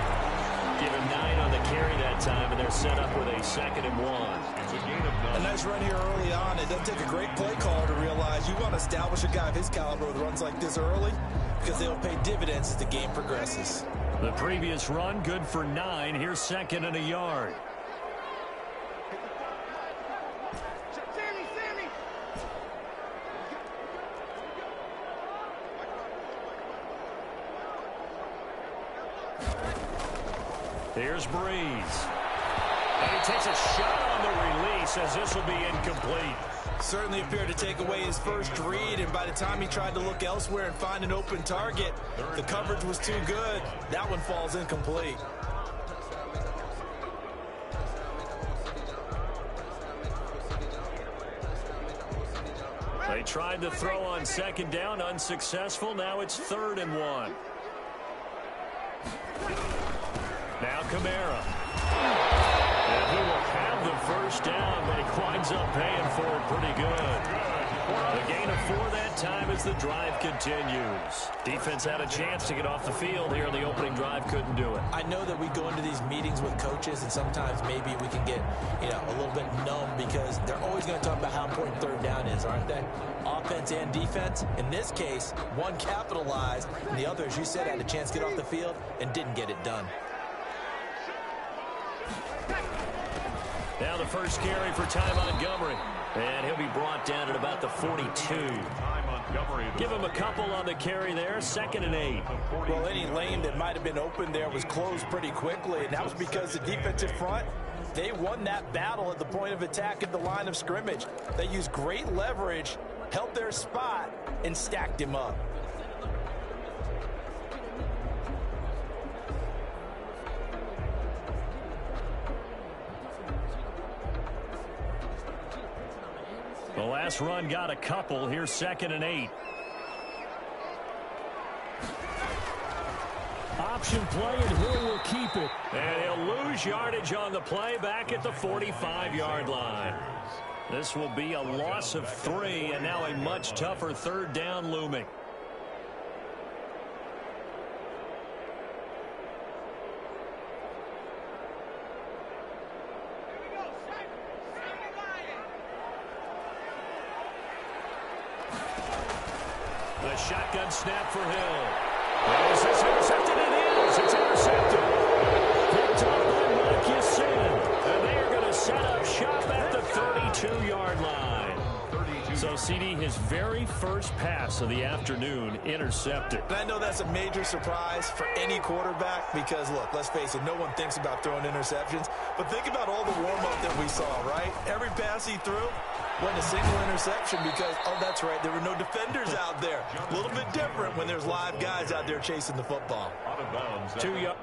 Give him 9 on the carry that time, and they're set up with a 2nd and 1. It's a gain of 9. A nice run here early on. It doesn't take a great play caller to realize you want to establish a guy of his caliber with runs like this early because they'll pay dividends as the game progresses. The previous run, good for 9. Here's 2nd and a yard. Here's Breeze. And he takes a shot on the release as this will be incomplete. Certainly appeared to take away his first read, and by the time he tried to look elsewhere and find an open target, the coverage was too good. That one falls incomplete. They tried to throw on 2nd down, unsuccessful. Now it's 3rd and 1. Now Kamara. And he will have the first down, but he winds up paying for it pretty good. A gain of 4 that time as the drive continues. Defense had a chance to get off the field here in the opening drive, couldn't do it. I know that we go into these meetings with coaches, and sometimes maybe we can get, a little bit numb because they're always going to talk about how important 3rd down is, aren't they? Offense and defense. In this case, one capitalized, and the other, as you said, had a chance to get off the field and didn't get it done. Now the first carry for Ty Montgomery. And he'll be brought down at about the 42. Time on Give him a couple on the carry there, 2nd and 8. Well, any lane that might have been open there was closed pretty quickly, and that was because the defensive front, they won that battle at the point of attack at the line of scrimmage. They used great leverage, held their spot, and stacked him up. The last run got a couple. Here's 2nd and 8. Option play, and Hill will keep it. And he'll lose yardage on the play back at the 45-yard line. This will be a loss of 3, and now a much tougher 3rd down looming. The shotgun snap for Hill. Is this intercepted? It is. It's intercepted. Picked up by Marcus Sin. And they are going to set up shop at the 32-yard line. So, CD, his very first pass of the afternoon intercepted. And I know that's a major surprise for any quarterback because, look, let's face it, no one thinks about throwing interceptions. But think about all the warm-up that we saw, right? Every pass he threw wasn't a single interception because, oh, that's right, there were no defenders out there. A little bit different when there's live guys out there chasing the football. Out of bounds. 2 yards.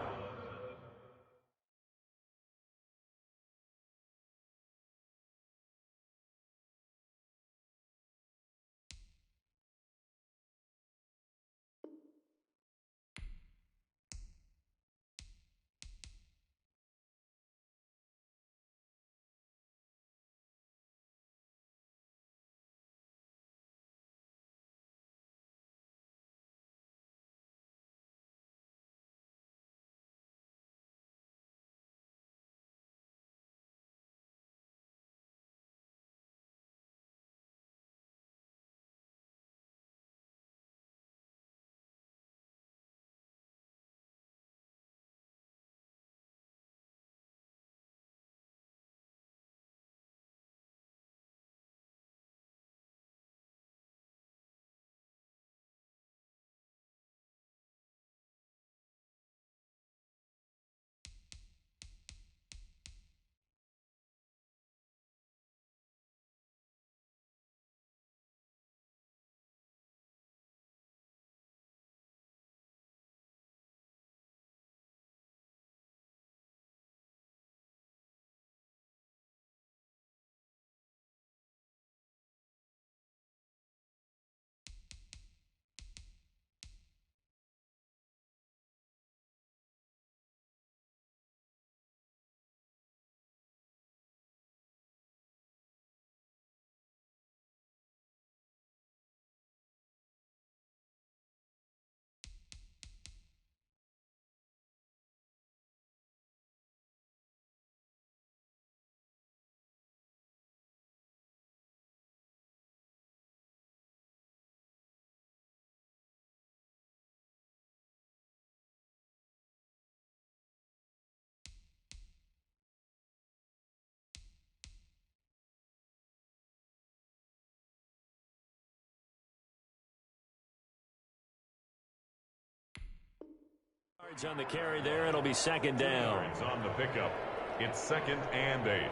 On the carry there, it'll be 2nd down. On the pickup, it's 2nd and 8.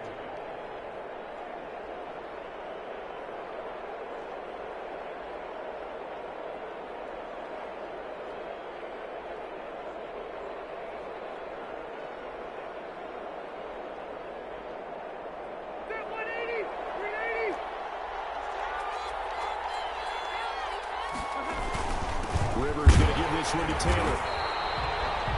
Rivers going to give this one to Taylor.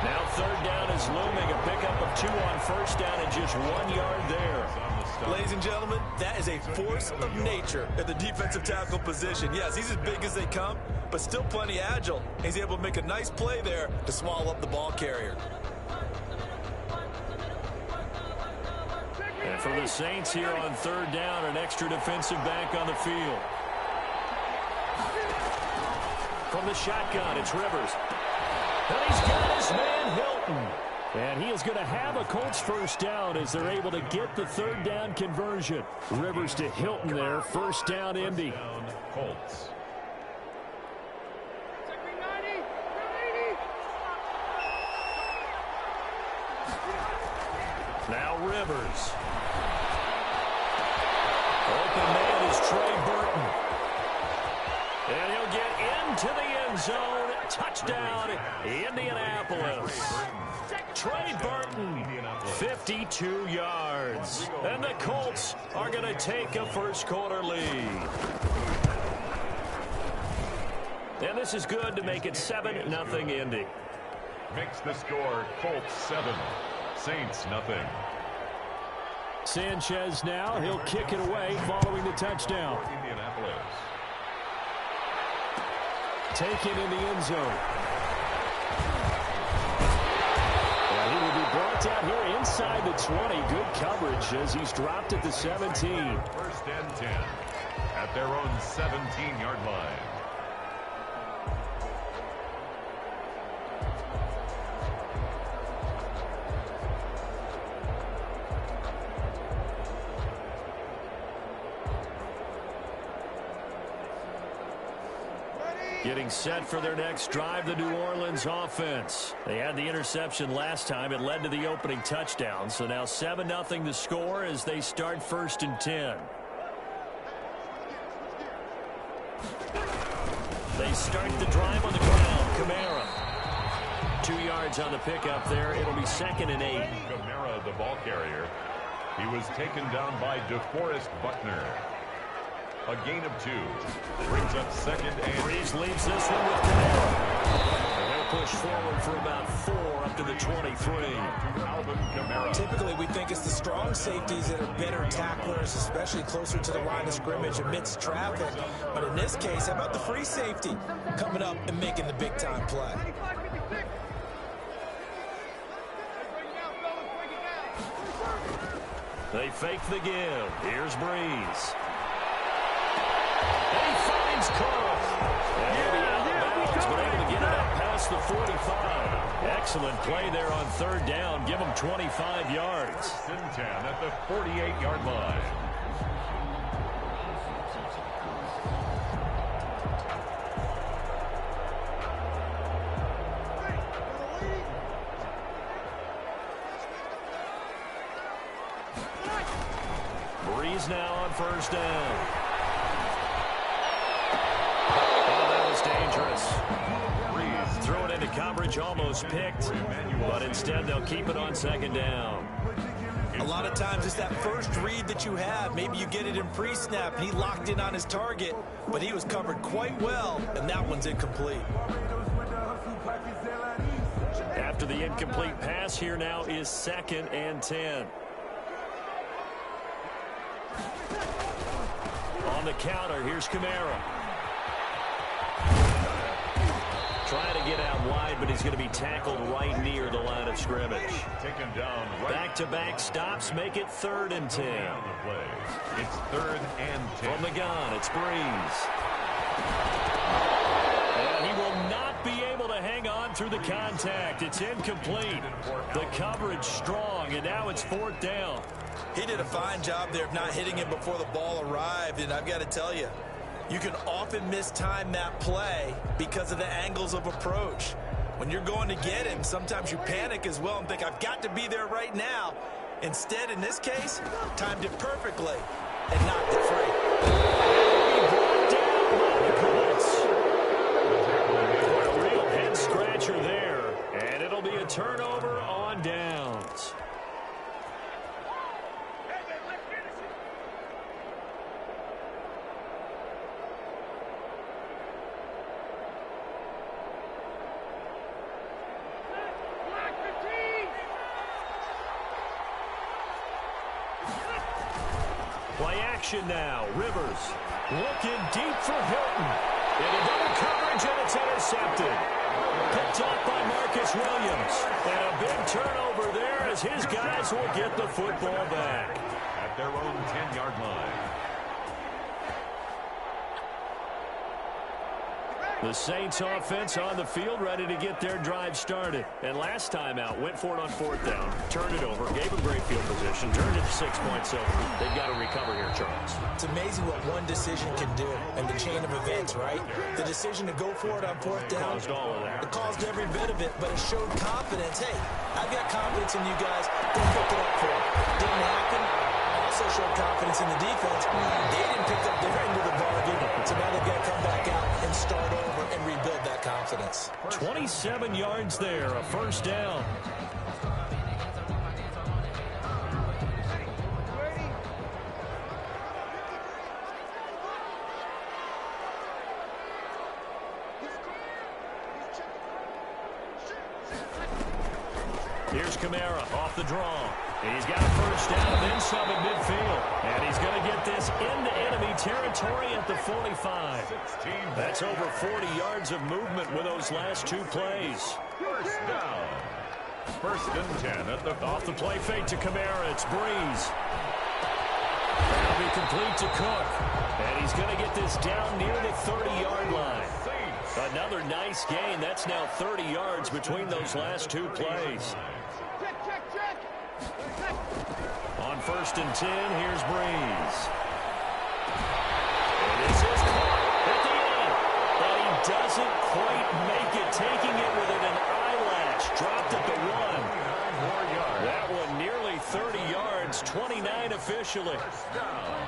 Now 3rd down is looming. A pickup of 2 on 1st down and just 1 yard there. Ladies and gentlemen, that is a force of nature at the defensive tackle position. Yes, he's as big as they come, but still plenty agile. He's able to make a nice play there to swallow up the ball carrier. And for the Saints here on 3rd down, an extra defensive back on the field. From the shotgun, it's Rivers. And he's got his man Hilton. And he is going to have a Colts 1st down as they're able to get the 3rd down conversion. Rivers to Hilton there, 1st down Indy. Colts. Now Rivers. Open man is Trey Burton. And he'll get into the end zone. Touchdown, Indianapolis. Trey Burton, 52 yards. And the Colts are going to take a first-quarter lead. And this is good to make it 7-0 Indy. Makes the score Colts 7, Saints nothing. Sanchez now. He'll kick it away following the touchdown. Indianapolis. Taken in the end zone. And he will be brought down here inside the 20. Good coverage as he's dropped at the 17. First and 10 at their own 17-yard line. Getting set for their next drive, the New Orleans offense. They had the interception last time. It led to the opening touchdown. So now 7-0 the score as they start first and 10. They start the drive on the ground. Kamara. 2 yards on the pickup there. It'll be 2nd and 8. Kamara, the ball carrier. He was taken down by DeForest Buckner. A gain of 2. Brings up 2nd and... Breeze leaves this one with Kamara. And they'll push forward for about 4 up to the 23. Alvin Kamara. Typically, we think it's the strong safeties that are better tacklers, especially closer to the line of scrimmage amidst traffic. But in this case, how about the free safety coming up and making the big-time play? They fake the give. Here's Breeze. And he finds Cook. And he'll be out of bounds, but able to get it up past the 45. Excellent play there on 3rd down. Give him 25 yards. 10 at the 48-yard line. Breeze now on 1st down. Oh, that was dangerous. Breeze threw it into coverage, almost picked, but instead they'll keep it on 2nd down. A lot of times it's that first read that you have. Maybe you get it in pre-snap, and he locked in on his target, but he was covered quite well, and that one's incomplete. After the incomplete pass, here now is 2nd and 10. On the counter, here's Kamara. Trying to get out wide, but he's going to be tackled right near the line of scrimmage. Taken down right. Back-to-back stops make it 3rd and 10. It's 3rd and 10. From the gun, it's Breeze. And he will not be able to hang on through the contact. It's incomplete. The coverage strong, and now it's 4th down. He did a fine job there of not hitting him before the ball arrived, and I've got to tell you, you can often mistime that play because of the angles of approach. When you're going to get him, sometimes you panic as well and think, I've got to be there right now. Instead, in this case, timed it perfectly and knocked it free. He brought down by the Colts. A real head-scratcher there, and it'll be a turnover on downs. Play action now. Rivers looking deep for Hilton. Into double coverage, and it's intercepted. Picked off by Marcus Williams. And a big turnover there as his guys will get the football back. At their own 10-yard line. The Saints offense on the field, ready to get their drive started. And last time out, went for it on 4th down, turned it over, gave them great field position, turned it to 6 points. So they've got to recover here, Charles. It's amazing what one decision can do and the chain of events, right? The decision to go for it on 4th down. Caused all of that. It caused every bit of it, but it showed confidence. Hey, I've got confidence in you guys. Go pick it up for it. Didn't happen. Also showed confidence in the defense. They didn't pick up their end of the bargain, so now they've got to come back out and start over and rebuild that confidence. 27 yards there, a 1st down. Here's Kamara off the draw. And he's got a 1st down and then some at midfield. And he's going to get this into enemy territory at the 45. That's over 40 yards of movement with those last 2 plays. 1st down. 1st and 10 at the... Off the play fake to Kamara. It's Breeze. That'll be complete to Cook. And he's going to get this down near the 30-yard line. Another nice gain. That's now 30 yards between those last 2 plays. On 1st and 10, here's Breeze. And this is caught at the end. But he doesn't quite make it, taking it within an eyelash. Dropped at the 1. That one nearly 30 yards, 29 officially. 1st down.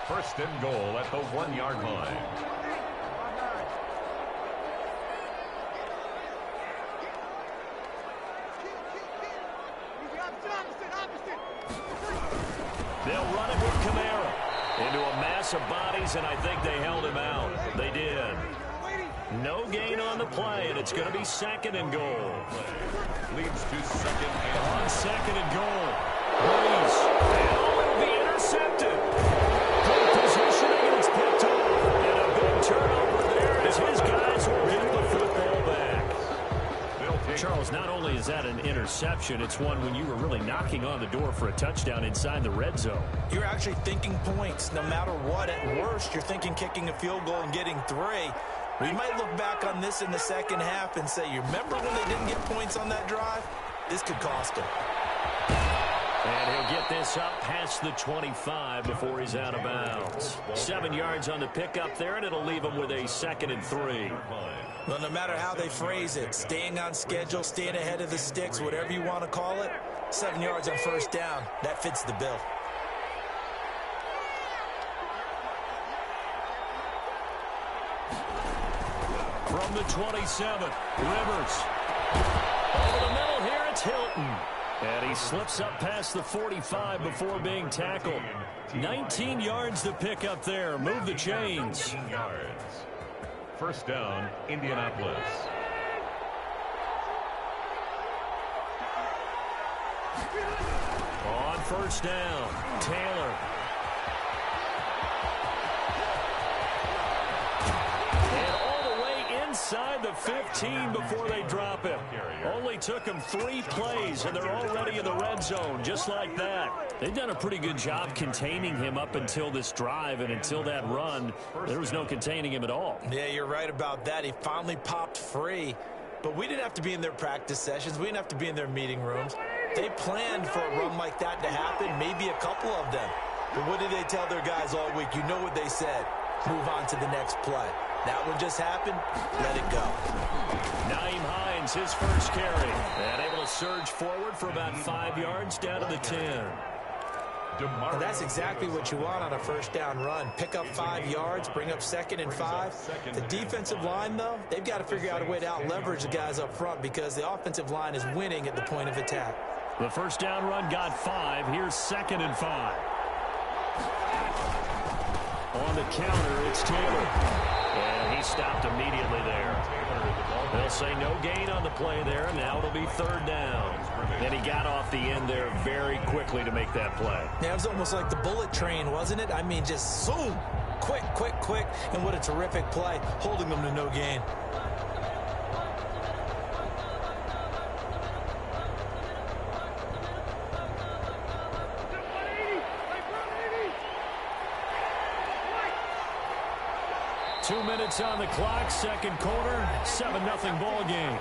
1st and goal at the 1-yard line. They'll run it with Kamara into a mass of bodies, and I think they held him out. They did. No gain on the play, and it's going to be 2nd and goal. Leads to 2nd and... On 2nd and goal. Breeze. And it'll be intercepted. Good positioning, and it's picked off. And a big turnover there as his guys will get the football back. Charles, not only is that an interception, it's one when you were really knocking on the door for a touchdown inside the red zone. You're actually thinking points no matter what. At worst, you're thinking kicking a field goal and getting 3. We might look back on this in the 2nd half and say, you remember when they didn't get points on that drive? This could cost them. And he'll get this up past the 25 before he's out of bounds. 7 yards on the pickup there, and it'll leave him with a 2nd and 3. Well, no matter how they phrase it, staying on schedule, staying ahead of the sticks, whatever you want to call it, 7 yards on 1st down, that fits the bill. From the 27, Rivers. Over the middle here, it's Hilton. And he slips up past the 45 before being tackled. 19 yards to pick up there. Move the chains. 19 yards. 1st down, Indianapolis. On 1st down, Taylor. And all the way inside the 15 before they drop him. Only took him 3 plays, and they're already in the red zone, just like that. They've done a pretty good job containing him up until this drive, and until that run, there was no containing him at all. Yeah, you're right about that. He finally popped free. But we didn't have to be in their practice sessions. We didn't have to be in their meeting rooms. They planned for a run like that to happen, maybe a couple of them. But what did they tell their guys all week? You know what they said. Move on to the next play. That one just happened. Let it go. Nyheim Hines, his first carry. And able to surge forward for about 5 yards down to the 10. And that's exactly what you want on a 1st down run. Pick up 5 yards, bring up 2nd and 5. The defensive line, though, they've got to figure out a way to out-leverage the guys up front because the offensive line is winning at the point of attack. The 1st down run got 5. Here's 2nd and 5. On the counter, it's Taylor. And he stopped immediately there. They'll say no gain on the play there. Now it'll be 3rd down. And he got off the end there very quickly to make that play. Yeah, it was almost like the bullet train, wasn't it? I mean, just zoom. Quick, quick, quick. And what a terrific play, holding them to no gain. 2 minutes on the clock, second quarter, 7-0 ball game.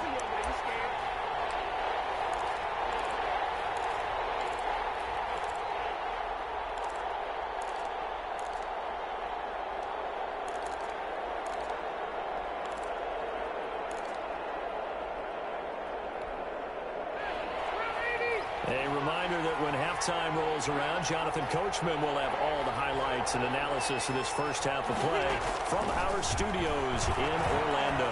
A reminder that when halftime rolls around, Jonathan Coachman will have all the highlights and analysis of this first half of play from our studios in Orlando.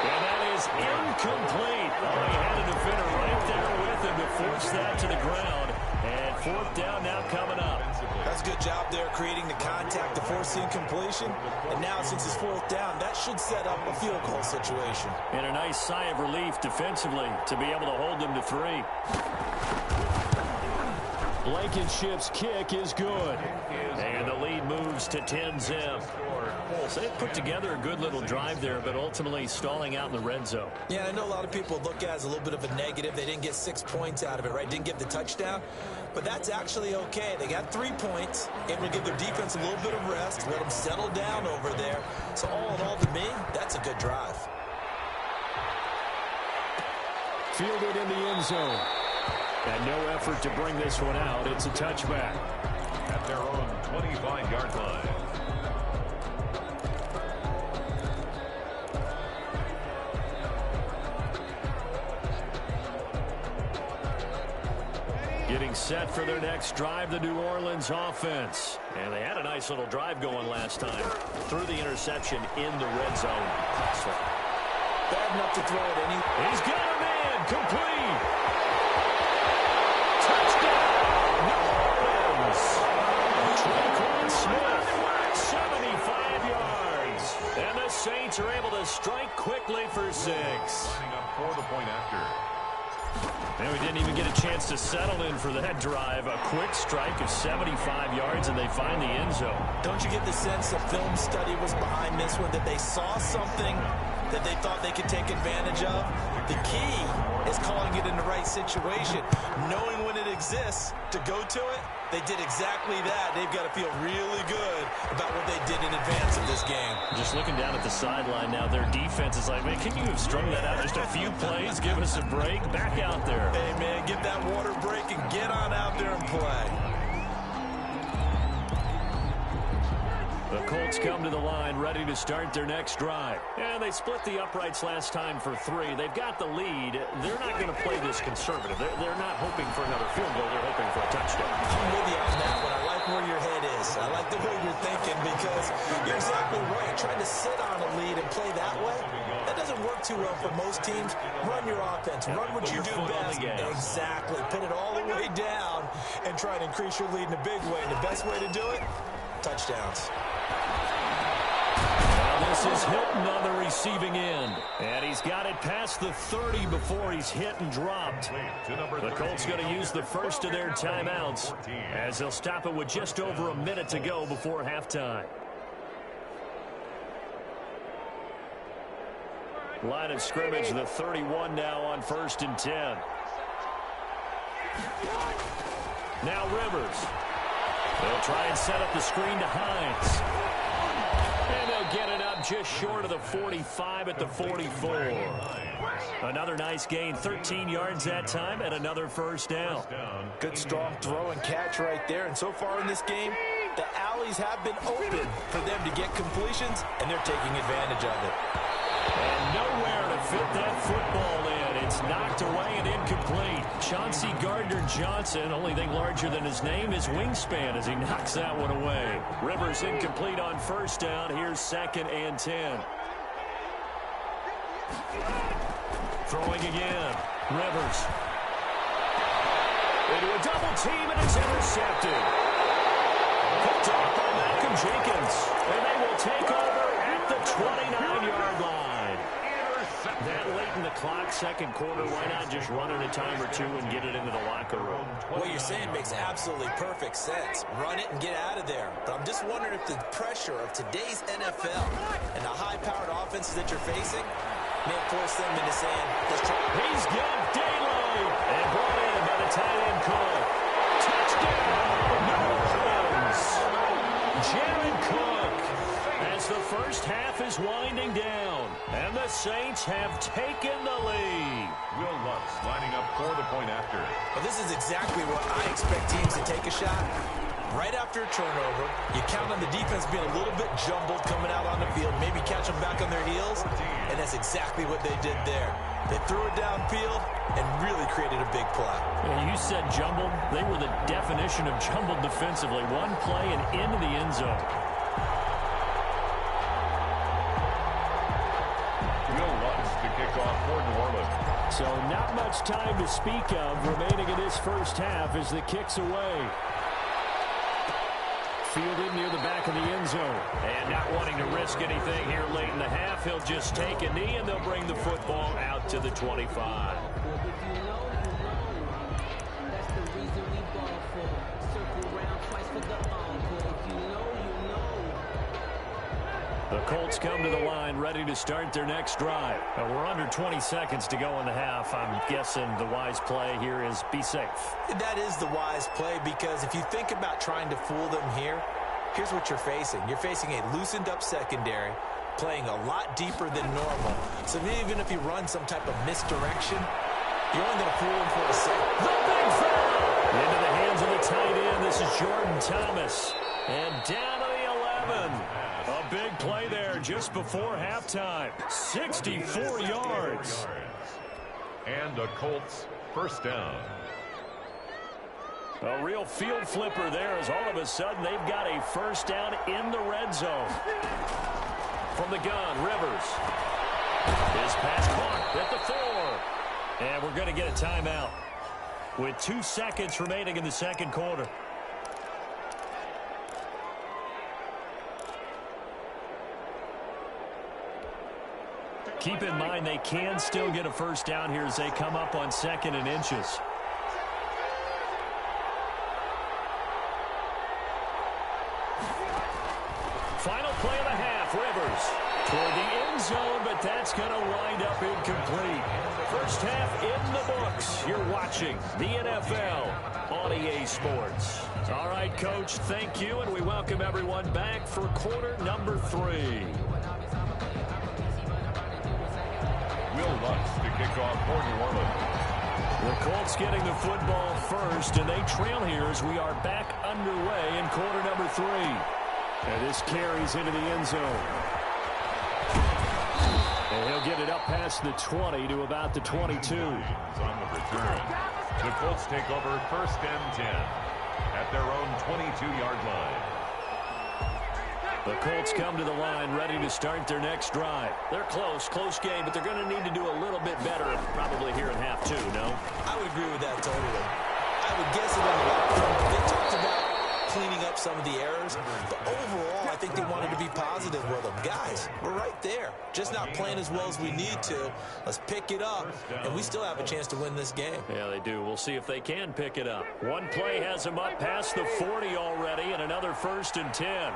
And that is incomplete. Oh, he had a defender right there with him to force that to the ground. And fourth down now coming up. That's a good job there creating the contact to force the incompletion. And now since it's fourth down, that should set up a field goal situation. And a nice sigh of relief defensively to be able to hold them to 3. Blankenship's kick is good. And the lead moves to 10-0. So they put together a good little drive there, but ultimately stalling out in the red zone. Yeah, I know a lot of people look at it as a little bit of a negative. They didn't get 6 points out of it, right? Didn't get the touchdown. But that's actually okay. They got 3 points, able to give their defense a little bit of rest, let them settle down over there. So all in all, to me, that's a good drive. Fielded in the end zone. And no effort to bring this one out. It's a touchback. At their own 25-yard line. Getting set for their next drive, the New Orleans offense. And they had a nice little drive going last time. Threw the interception in the red zone. Costly. Bad enough to throw it any. He's got a man. Complete. Touchdown. New Orleans. Tre'Quan Smith. 75 yards. And the Saints are able to strike quickly for 6. Lining up for the point after. And we didn't even get a chance to settle in for that drive. A quick strike of 75 yards, and they find the end zone. Don't you get the sense the film study was behind this one, that they saw something that they thought they could take advantage of? The key is calling it in the right situation. Knowing when it exists to go to it, they did exactly that. They've got to feel really good about what they did in advance of this game. Just looking down at the sideline now, their defense is like, man, can you have strung that out just a few plays? Give us a break. Back out there. Hey, man, get that water break and get on out there and play. The Colts come to the line ready to start their next drive. And they split the uprights last time for 3. They've got the lead. They're not going to play this conservative. They're not hoping for another field goal. They're hoping for a touchdown. I'm with you on that one. I like where your head is. I like the way you're thinking because you're exactly right. Trying to sit on a lead and play that way, that doesn't work too well for most teams. Run your offense. Run what you do best. Exactly. Put it all the way down and try to increase your lead in a big way. And the best way to do it, touchdowns. Now this is Hilton on the receiving end. And he's got it past the 30 before he's hit and dropped. The Colts going to use the first of their timeouts as they'll stop it with just over a minute to go before halftime. Line of scrimmage, the 31 now on 1st and 10. Now Rivers. They'll try and set up the screen to Hines. And they'll get it up just short of the 45 at the 44. Another nice gain, 13 yards that time, and another first down. Good strong throw and catch right there. And so far in this game, the alleys have been open for them to get completions, and they're taking advantage of it. And nowhere to fit that football in. It's knocked away and incomplete. Chauncey Gardner-Johnson, only thing larger than his name is wingspan as he knocks that one away. Rivers incomplete on first down. Here's 2nd and 10. Throwing again. Rivers. Into a double team, and it's intercepted. Picked off by Malcolm Jenkins. And they will take over at the 29-yard line. That late in the clock, second quarter, why not just run it a time or two and get it into the locker room? What you're saying makes absolutely perfect sense. Run it and get out of there. But I'm just wondering if the pressure of today's NFL and the high-powered offenses that you're facing may force them into saying, let's try. He's got daylight and brought in by the tight end Cook. Touchdown, New Orleans. Jared Cook. as the first half is winding down, and the Saints have taken the lead. Will Lutz lining up for the point after. Well, this is exactly what I expect teams to take a shot. Right after a turnover, you count on the defense being a little bit jumbled coming out on the field, maybe catch them back on their heels, and that's exactly what they did there. They threw it downfield and really created a big play. Yeah, you said jumbled. They were the definition of jumbled defensively. One play and into the end zone. Will Lutz to kick off for New Orleans. So not much time to speak of remaining in this first half as the kick's away. Fielded near the back of the end zone. And not wanting to risk anything here late in the half, he'll just take a knee and they'll bring the football out to the 25. The Colts come to the line ready to start their next drive. We're under 20 seconds to go in the half. I'm guessing the wise play here is be safe. That is the wise play, because if you think about trying to fool them here, here's what you're facing. You're facing a loosened up secondary, playing a lot deeper than normal. So even if you run some type of misdirection, you're only going to fool them for a second. The big throw! Into the hands of the tight end. This is Jordan Thomas. And down to the 11. A big play there just before halftime. 64 yards. And the Colts first down. A real field flipper there, as all of a sudden they've got a first down in the red zone. From the gun, Rivers. His pass caught at the 4. And we're going to get a timeout with 2 seconds remaining in the second quarter. Keep in mind they can still get a first down here as they come up on 2nd and inches. Final play of the half, Rivers toward the end zone, but that's going to wind up incomplete. First half in the books. You're watching the NFL on EA Sports. All right, Coach, thank you, and we welcome everyone back for quarter number 3. Will Lutz to kick off for New Orleans. The Colts getting the football first, and they trail here as we are back underway in quarter number 3. And this carries into the end zone. And he'll get it up past the 20 to about the 22. On the return. The Colts take over first and 10 at their own 22-yard line. The Colts come to the line ready to start their next drive. They're close game, but they're going to need to do a little bit better probably here in half 2, no? I would agree with that totally. I would guess it on the outcome. They talked about cleaning up some of the errors, but overall, I think they wanted to be positive with them. Guys, we're right there. Just not playing as well as we need to. Let's pick it up, and we still have a chance to win this game. Yeah, they do. We'll see if they can pick it up. One play has them up past the 40 already, and another 1st and 10.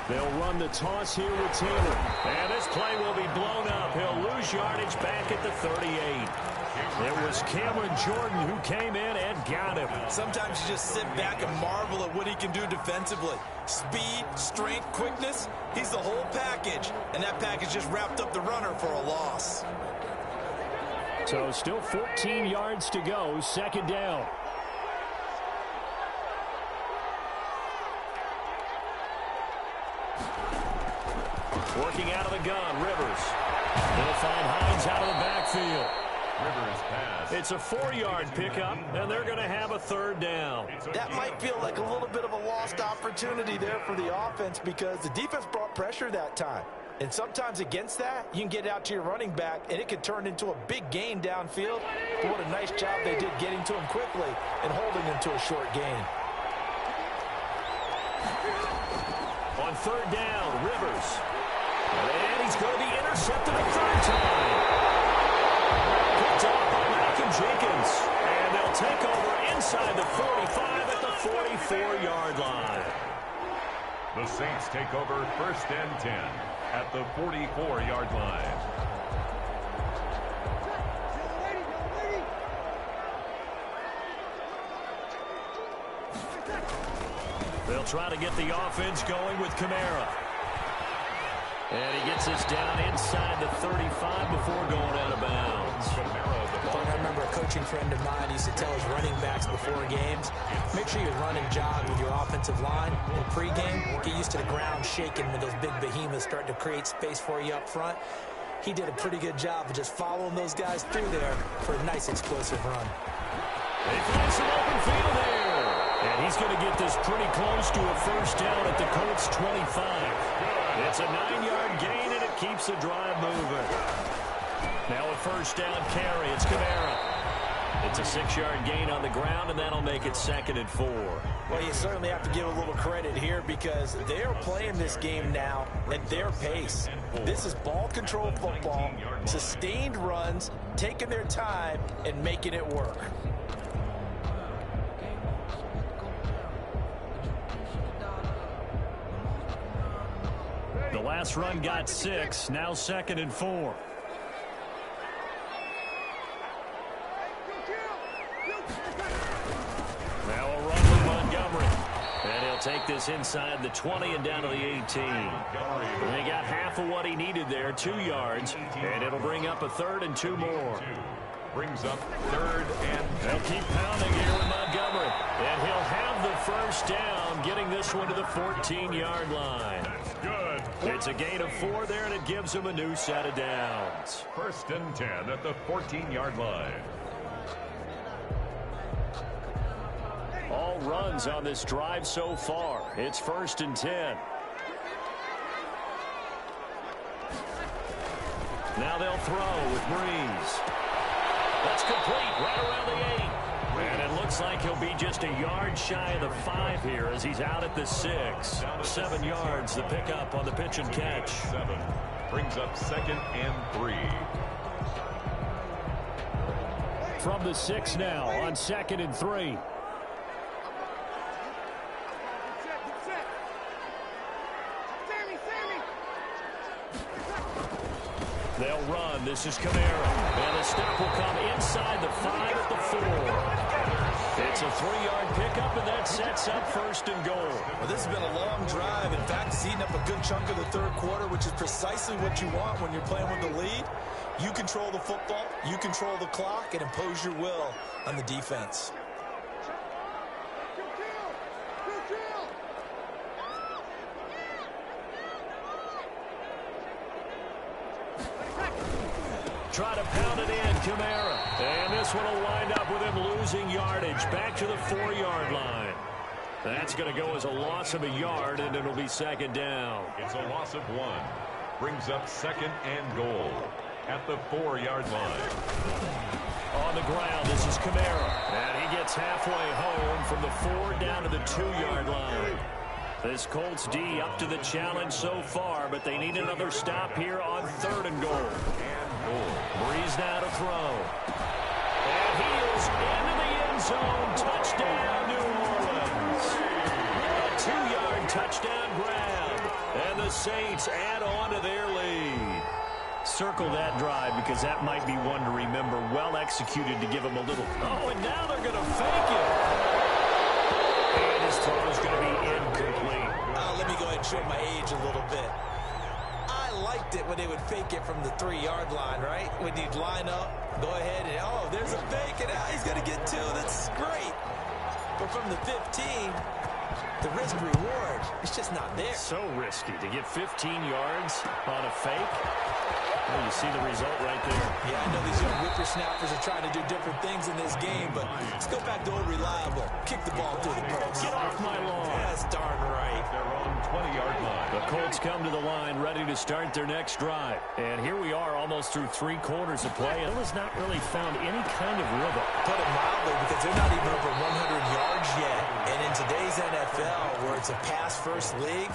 They'll run the toss here with Taylor. And this play will be blown up. He'll lose yardage back at the 38. It was Cameron Jordan who came in and got him. Sometimes you just sit back and marvel at what he can do defensively. Speed, strength, quickness, he's the whole package. And that package just wrapped up the runner for a loss. So still 14 yards to go, 2nd down. Working out of the gun, Rivers. They'll find Hines out of the backfield. Rivers pass. It's a 4-yard pickup, and they're going to have a 3rd down. That might feel like a little bit of a lost opportunity there for the offense because the defense brought pressure that time. And sometimes against that, you can get out to your running back, and it can turn into a big gain downfield. But what a nice job they did getting to him quickly and holding him to a short gain. On 3rd down, Rivers. And he's going to be intercepted a 3rd time. Picked up by Malcolm Jenkins. And they'll take over inside the 45 at the 44-yard line. The Saints take over 1st and 10 at the 44-yard line. They'll try to get the offense going with Kamara. And he gets us down inside the 35 before going out of bounds. I remember a coaching friend of mine used to tell his running backs before games, make sure you run and jog with your offensive line. In pregame, get used to the ground shaking when those big behemoths start to create space for you up front. He did a pretty good job of just following those guys through there for a nice explosive run. They find some open field there. And he's going to get this pretty close to a first down at the Colts 25. It's a 9-yard gain, and it keeps the drive moving. Now a first down carry. It's Kamara. It's a 6-yard gain on the ground, and that'll make it 2nd and 4. Well, you certainly have to give a little credit here because they're playing this game now at their pace. This is ball control football, sustained runs, taking their time, and making it work. The last run got 6, now 2nd and 4. Now a run with Montgomery. And he'll take this inside the 20 and down to the 18. And they got half of what he needed there, 2 yards. And it'll bring up a 3rd and 2 more. Brings up 3rd and 2. They'll keep pounding here with Montgomery. And he'll have the first down, getting this one to the 14-yard line. Good. It's a gain of 4 there, and it gives them a new set of downs. 1st and 10 at the 14-yard line. All runs on this drive so far. It's 1st and 10. Now they'll throw with Breeze. That's complete right around the 8. And it looks like he'll be just a yard shy of the 5 here as he's out at the 6. 7 yards, the pickup on the pitch and catch. 7 brings up 2nd and 3. From the 6 now on 2nd and 3. They'll run. This is Kamara. And the stop will come inside the 5 at the 4. It's a 3-yard pickup, and that sets up 1st and goal. Well, this has been a long drive. In fact, it's eating up a good chunk of the 3rd quarter, which is precisely what you want when you're playing with the lead. You control the football, you control the clock, and impose your will on the defense. Try to pound it in, Kamara. And this one will wind up with him losing yardage back to the 4-yard line. That's going to go as a loss of a yard, and it'll be 2nd down. It's a loss of 1. Brings up 2nd and goal at the 4-yard line. On the ground, this is Kamara. And he gets halfway home from the 4 down to the 2-yard line. This Colts D up to the challenge so far, but they need another stop here on 3rd and goal. Breeze now to throw. And he is into the end zone. Touchdown, New Orleans. A 2-yard touchdown grab. And the Saints add on to their lead. Circle that drive because that might be one to remember. Well executed to give him a little. Oh, and now they're going to fake it. And his throw is going to be incomplete. Let me go ahead and show my age a little bit. I liked it when they would fake it from the 3-yard line, right? When you'd line up, go ahead and, oh, there's a fake, and he's going to get 2. That's great. But from the 15, the risk-reward, it's just not there. So risky to get 15 yards on a fake. Well, you see the result right there. Yeah, I know these young whippersnappers are trying to do different things in this game, but let's go back to old reliable. Kick the ball through the post. Get off my lawn. That's darn right. Their own 20-yard line. The Colts come to the line ready to start their next drive. And here we are almost through 3 quarters of play. Bill has not really found any kind of rhythm. Put it mildly, because they're not even over 100 yards yet. And in today's NFL, where it's a pass-first league,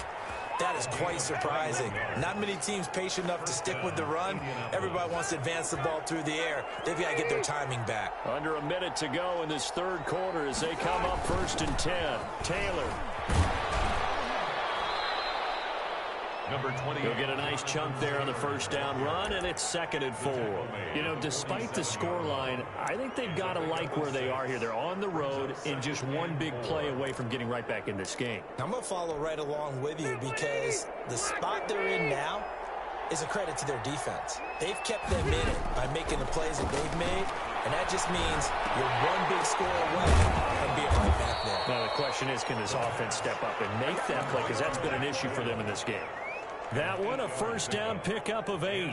that is quite surprising. Not many teams patient enough to stick with the run. Everybody wants to advance the ball through the air. They've got to get their timing back. Under a minute to go in this 3rd quarter as they come up 1st and 10. Taylor. Number 20. He'll get a nice chunk there on the first down run, and it's 2nd and 4. You know, despite the scoreline, I think they've got to like where they are here. They're on the road and just one big play away from getting right back in this game. I'm going to follow right along with you because the spot they're in now is a credit to their defense. They've kept them in it by making the plays that they've made, and that just means you're one big score away from being right back there. Now the question is, can this offense step up and make that play, because that's been an issue for them in this game. That one, a first down pickup of 8.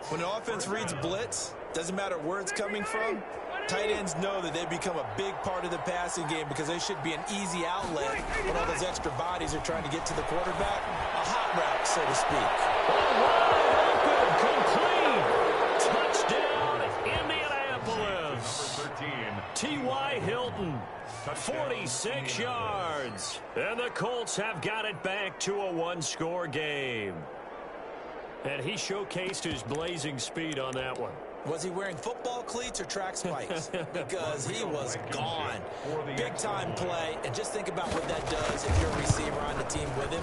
When the offense reads blitz, doesn't matter where it's coming from, tight ends know that they become a big part of the passing game because they should be an easy outlet when all those extra bodies are trying to get to the quarterback. A hot route, so to speak. Complete. Touchdown, Indianapolis. 13. T.Y. Hilton, 46 yards. And the Colts have got it back to a one-score game. And he showcased his blazing speed on that one. Was he wearing football cleats or track spikes? Because he was gone. Big-time play. And just think about what that does if you're a receiver on the team with him.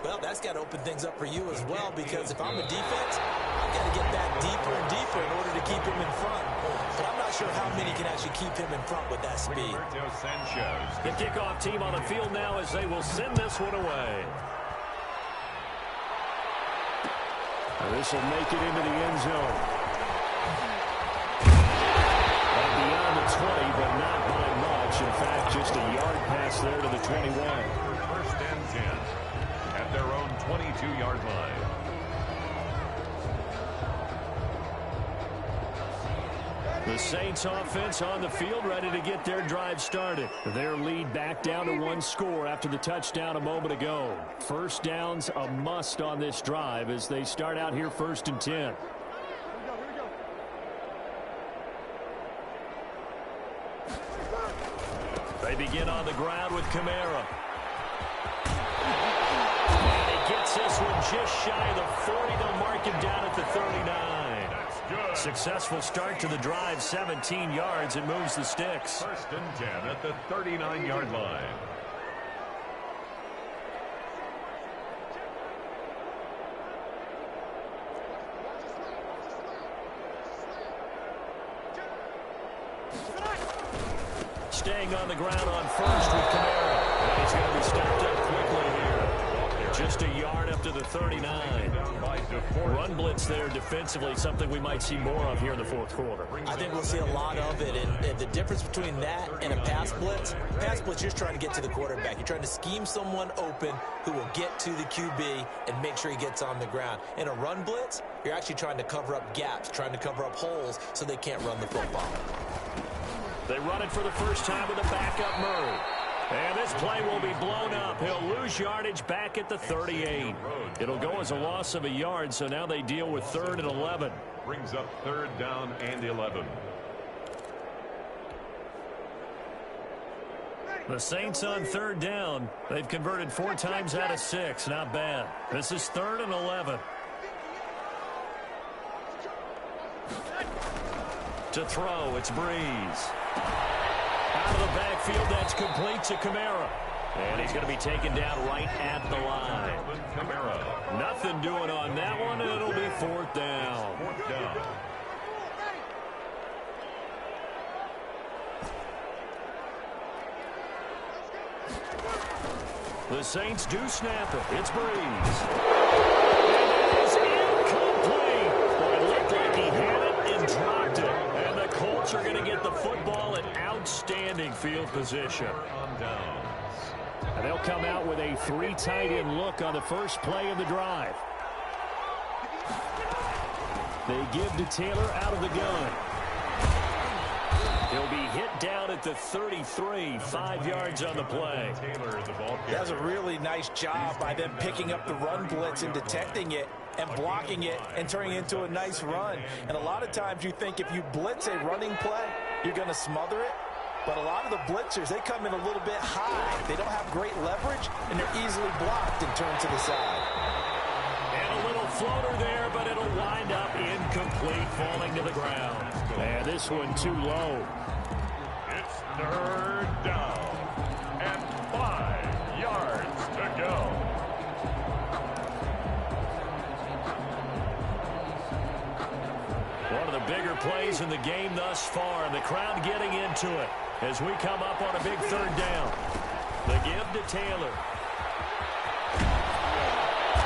Well, that's got to open things up for you as well, because if I'm a defense, I've got to get back deeper and deeper in order to keep him in front. But I'm not sure how many can actually keep him in front with that speed. The kickoff team on the field now as they will send this one away. This will make it into the end zone. And beyond the 20, but not by much. In fact, just a yard pass there to the 21. First and 10 at their own 22-yard line. The Saints offense on the field, ready to get their drive started. Their lead back down to one score after the touchdown a moment ago. First down's a must on this drive as they start out here 1st and 10. They begin on the ground with Kamara. And he gets this one just shy of the 40. They'll mark him down at the 39. Good. Successful start to the drive, 17 yards. It moves the sticks. First and 10 at the 39-yard line. Staying on the ground on first with Kamara. And he's going to be stopped up quickly here. Just a yard up to the 39. Run blitz there defensively, something we might see more of here in the 4th quarter. I think we'll see a lot of it, and the difference between that and a pass blitz, you're just trying to get to the quarterback. You're trying to scheme someone open who will get to the QB and make sure he gets on the ground. In a run blitz, you're actually trying to cover up gaps, trying to cover up holes so they can't run the football. They run it for the first time with a backup Murray. And this play will be blown up. He'll lose yardage back at the 38. It'll go as a loss of a yard, so now they deal with 3rd and 11. Brings up 3rd down and 11. The Saints on 3rd down. They've converted 4 times out of 6. Not bad. This is 3rd and 11. To throw, it's Breeze. Out of the backfield, that's complete to Kamara. And he's going to be taken down right at the line. Kamara. Nothing doing on that one, and it'll be 4th down. 4th down. The Saints do snap it. It's Breeze. And it is incomplete. Boy, it looked like he had it and dropped it. And the Colts are going to get the football in outstanding field position. On downs. And they'll come out with a 3 tight end look on the first play of the drive. They give to Taylor out of the gun. He'll be hit down at the 33, 5 yards on the play. Taylor, the ball carrier. That's a really nice job by them picking up the run blitz and detecting it and blocking it and turning it into a nice run. And a lot of times you think if you blitz a running play, you're going to smother it. But a lot of the blitzers, they come in a little bit high. They don't have great leverage, and they're easily blocked and turned to the side. And a little floater there, but it'll wind up incomplete, falling to the ground. And this one too low. It's 3rd down and 5 yards to go. bigger plays in the game thus far, and the crowd getting into it as we come up on a big third down. The give to Taylor.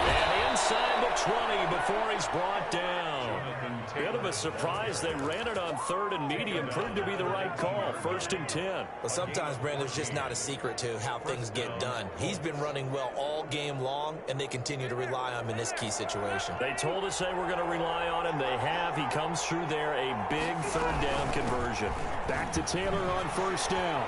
And inside the 20 before he's brought down. Bit of a surprise. They ran it on third and medium. Proved to be the right call. 1st and 10. But sometimes, Brandon, there's just not a secret to how things get done. He's been running well all game long, and they continue to rely on him in this key situation. They told us they were going to rely on him. They have. He comes through there. A big third down conversion. Back to Taylor on 1st down.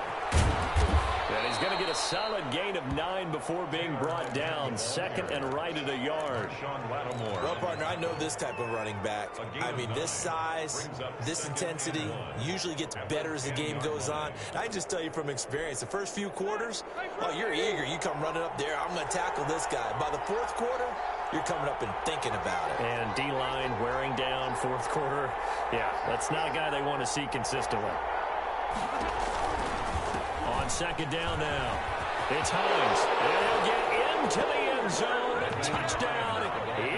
And he's going to get a solid gain of 9 before being brought down. 2nd and right at a yard. Well, partner, I know this type of running back. I mean, this size, this intensity usually gets better as the game goes on. I can just tell you from experience, the first few quarters, oh, you're eager. You come running up there, I'm going to tackle this guy. By the 4th quarter, you're coming up and thinking about it. And D-line wearing down 4th quarter. Yeah, that's not a guy they want to see consistently. On 2nd down now, it's Hines. And he'll get into the end zone. Touchdown,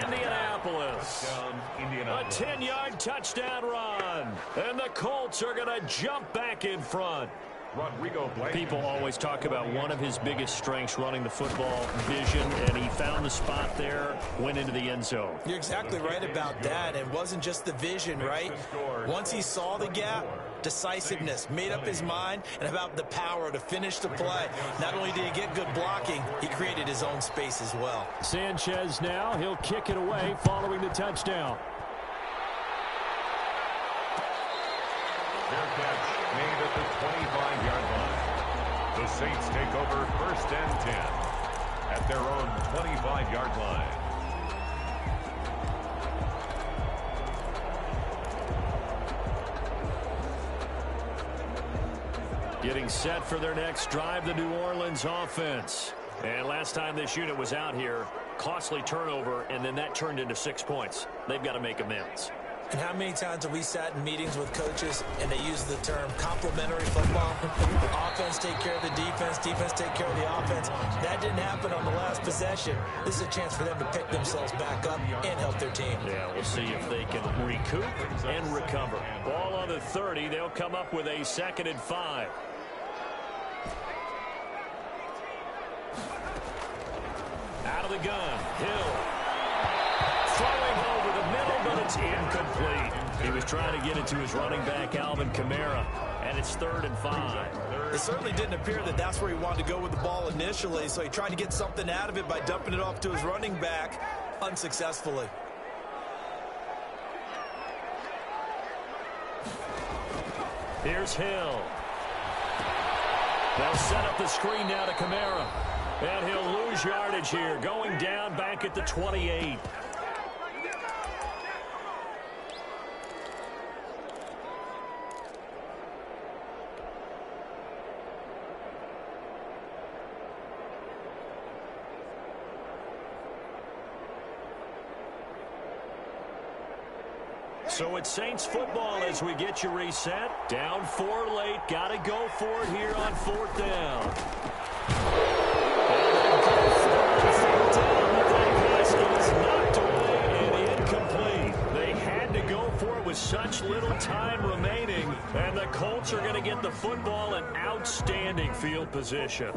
Indianapolis. A 10-yard touchdown run. And the Colts are going to jump back in front. People always talk about one of his biggest strengths running the football, vision, and he found the spot there, went into the end zone. You're exactly right about that. It wasn't just the vision, right? Once he saw the gap, decisiveness, made up his mind, and about the power to finish the play. Not only did he get good blocking, he created his own space as well. Sanchez now, he'll kick it away following the touchdown. Fair catch made at the 25-yard line. The Saints take over 1st and 10 at their own 25-yard line. Getting set for their next drive, the New Orleans offense. And last time this unit was out here, costly turnover, and then that turned into 6 points. They've got to make amends. And how many times have we sat in meetings with coaches and they use the term complementary football? Offense take care of the defense, defense take care of the offense. That didn't happen on the last possession. This is a chance for them to pick themselves back up and help their team. Yeah, we'll see if they can recoup and recover. Ball on the 30. They'll come up with a 2nd and 5. Out of the gun, Hill. Throwing over the middle, but it's incomplete. He was trying to get it to his running back, Alvin Kamara, and it's 3rd and 5. It certainly didn't appear that that's where he wanted to go with the ball initially, so he tried to get something out of it by dumping it off to his running back unsuccessfully. Here's Hill. They'll set up the screen now to Kamara. And he'll lose yardage here, going down back at the 28. So it's Saints football as we get you reset. Down 4 late. Got to go for it here on 4th down. Such little time remaining, and the Colts are going to get the football in outstanding field position.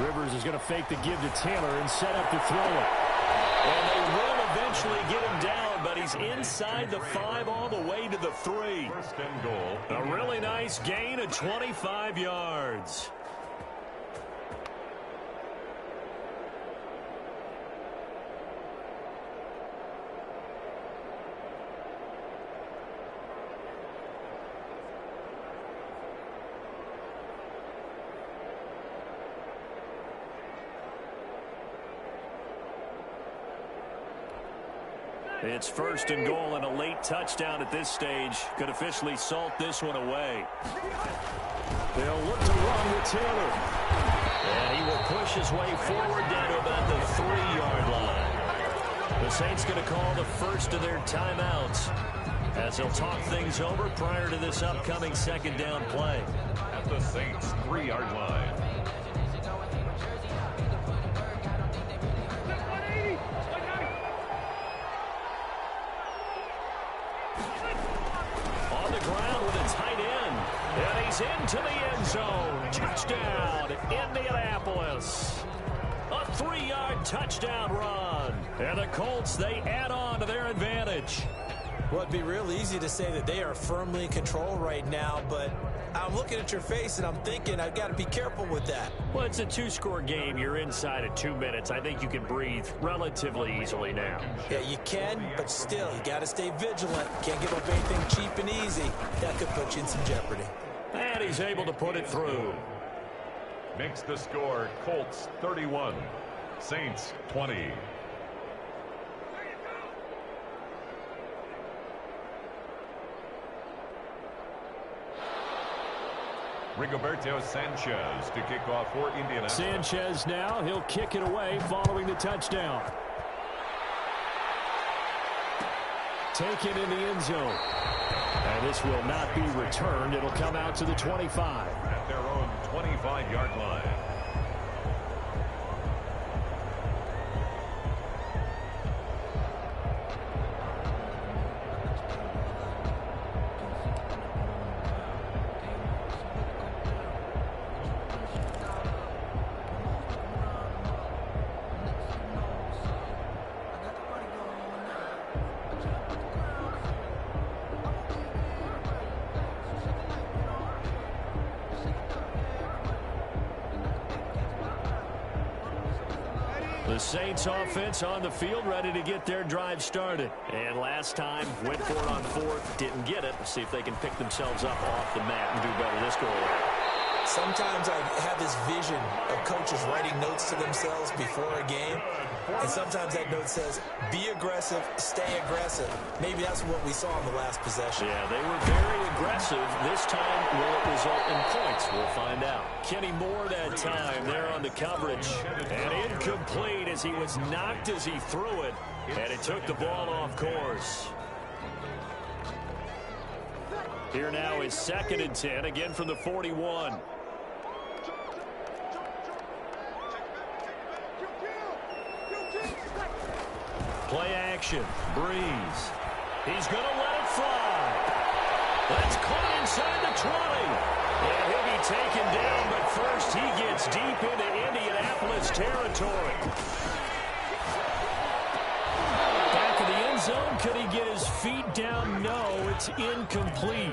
Rivers is going to fake the give to Taylor and set up to throw it. And they will eventually get him down, but he's inside the 5 all the way to the 3. 1st and goal. A really nice gain of 25 yards. It's 1st and goal, and a late touchdown at this stage could officially salt this one away. They'll look to run with Taylor. And he will push his way forward down to about the 3-yard line. The Saints going to call the first of their timeouts as they'll talk things over prior to this upcoming 2nd down play. 3-yard line. On the ground with a tight end. And he's into the end zone. Touchdown, Indianapolis. A 3-yard touchdown run. And the Colts, they add on to their advantage. Well, it'd be real easy to say that they are firmly in control right now, but I'm looking at your face and I'm thinking I've got to be careful with that. Well, it's a 2-score game. You're inside of 2 minutes. I think you can breathe relatively easily now. Yeah, you can, but still, you got to stay vigilant. Can't give up anything cheap and easy. That could put you in some jeopardy. And he's able to put it through. Makes the score Colts 31, Saints 20. Rigoberto Sanchez to kick off for Indianapolis. Sanchez now, he'll kick it away following the touchdown. Taken in the end zone. And this will not be returned. It'll come out to the 25. At their own 25-yard line. The Saints offense on the field, ready to get their drive started. And last time, went for it on 4th, didn't get it. See if they can pick themselves up off the mat and do better this go-around. Sometimes I have this vision of coaches writing notes to themselves before a game, and sometimes that note says, be aggressive, stay aggressive. Maybe that's what we saw in the last possession. Yeah, they were very aggressive. This time, will it result in points? We'll find out. Kenny Moore that time there on the coverage. And incomplete as he was knocked as he threw it, and it took the ball off course. Here now is 2nd and 10, again from the 41. Play action. Breeze. He's going to let it fly. That's caught inside the 20. And he'll be taken down, but first he gets deep into Indianapolis territory. Back in the end zone. Could he get his feet down? No, it's incomplete.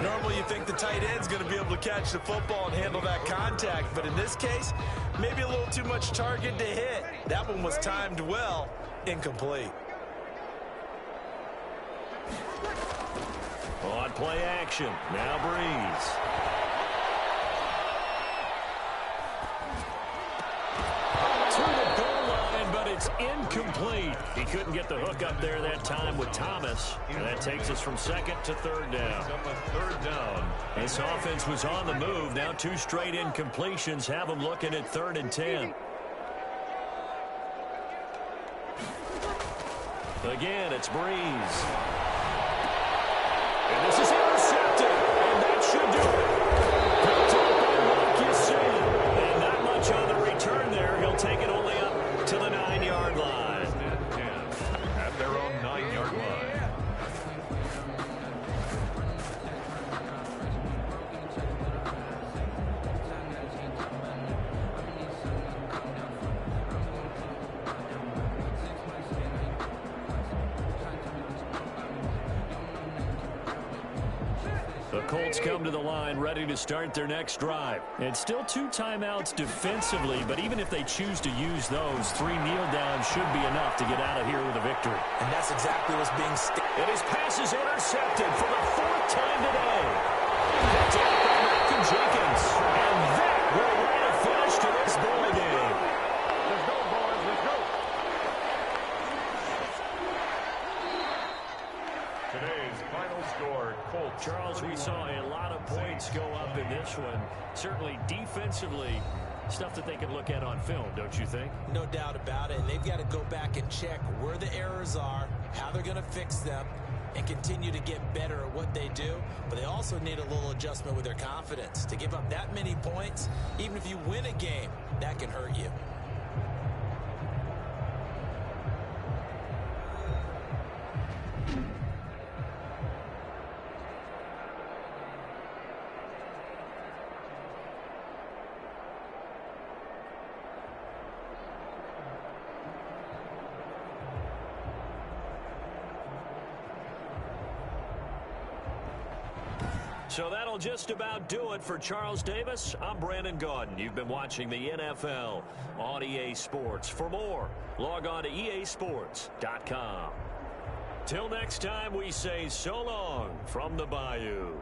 Normally you think the tight end's going to be able to catch the football and handle that contact, but in this case, maybe a little too much target to hit. That one was timed well. Incomplete. On play action. Now Breeze. To the goal line, but it's incomplete. He couldn't get the hook up there that time with Thomas. And that takes us from 2nd to 3rd down. Third down. This offense was on the move. Now 2 straight incompletions have them looking at 3rd and 10. Again, it's Breeze. And this is intercepted. And that should do it. Picked up by Marcus Sane. And not much on the return there. He'll take it only up to the 9-yard line. 10 at their own 9-yard line. The Colts come to the line ready to start their next drive. And still 2 timeouts defensively, but even if they choose to use those, 3 kneel downs should be enough to get out of here with a victory. And that's exactly what's being And his pass is intercepted for the 4th time today. Picked up by Malcolm Jenkins. And that will write a finish to this ball game. Let's go, boys. Let's go. Today's final score, Colts. Charles, we saw a lot of points go up in this one. Certainly defensively, stuff that they can look at on film, don't you think? No doubt about it. And they've got to go back and check where the errors are, how they're going to fix them. and continue to get better at what they do, but they also need a little adjustment with their confidence. To give up that many points, even if you win a game, that can hurt you. So that'll just about do it for Charles Davis. I'm Brandon Gaudin. You've been watching the NFL on EA Sports. For more, log on to easports.com. Till next time, we say so long from the Bayou.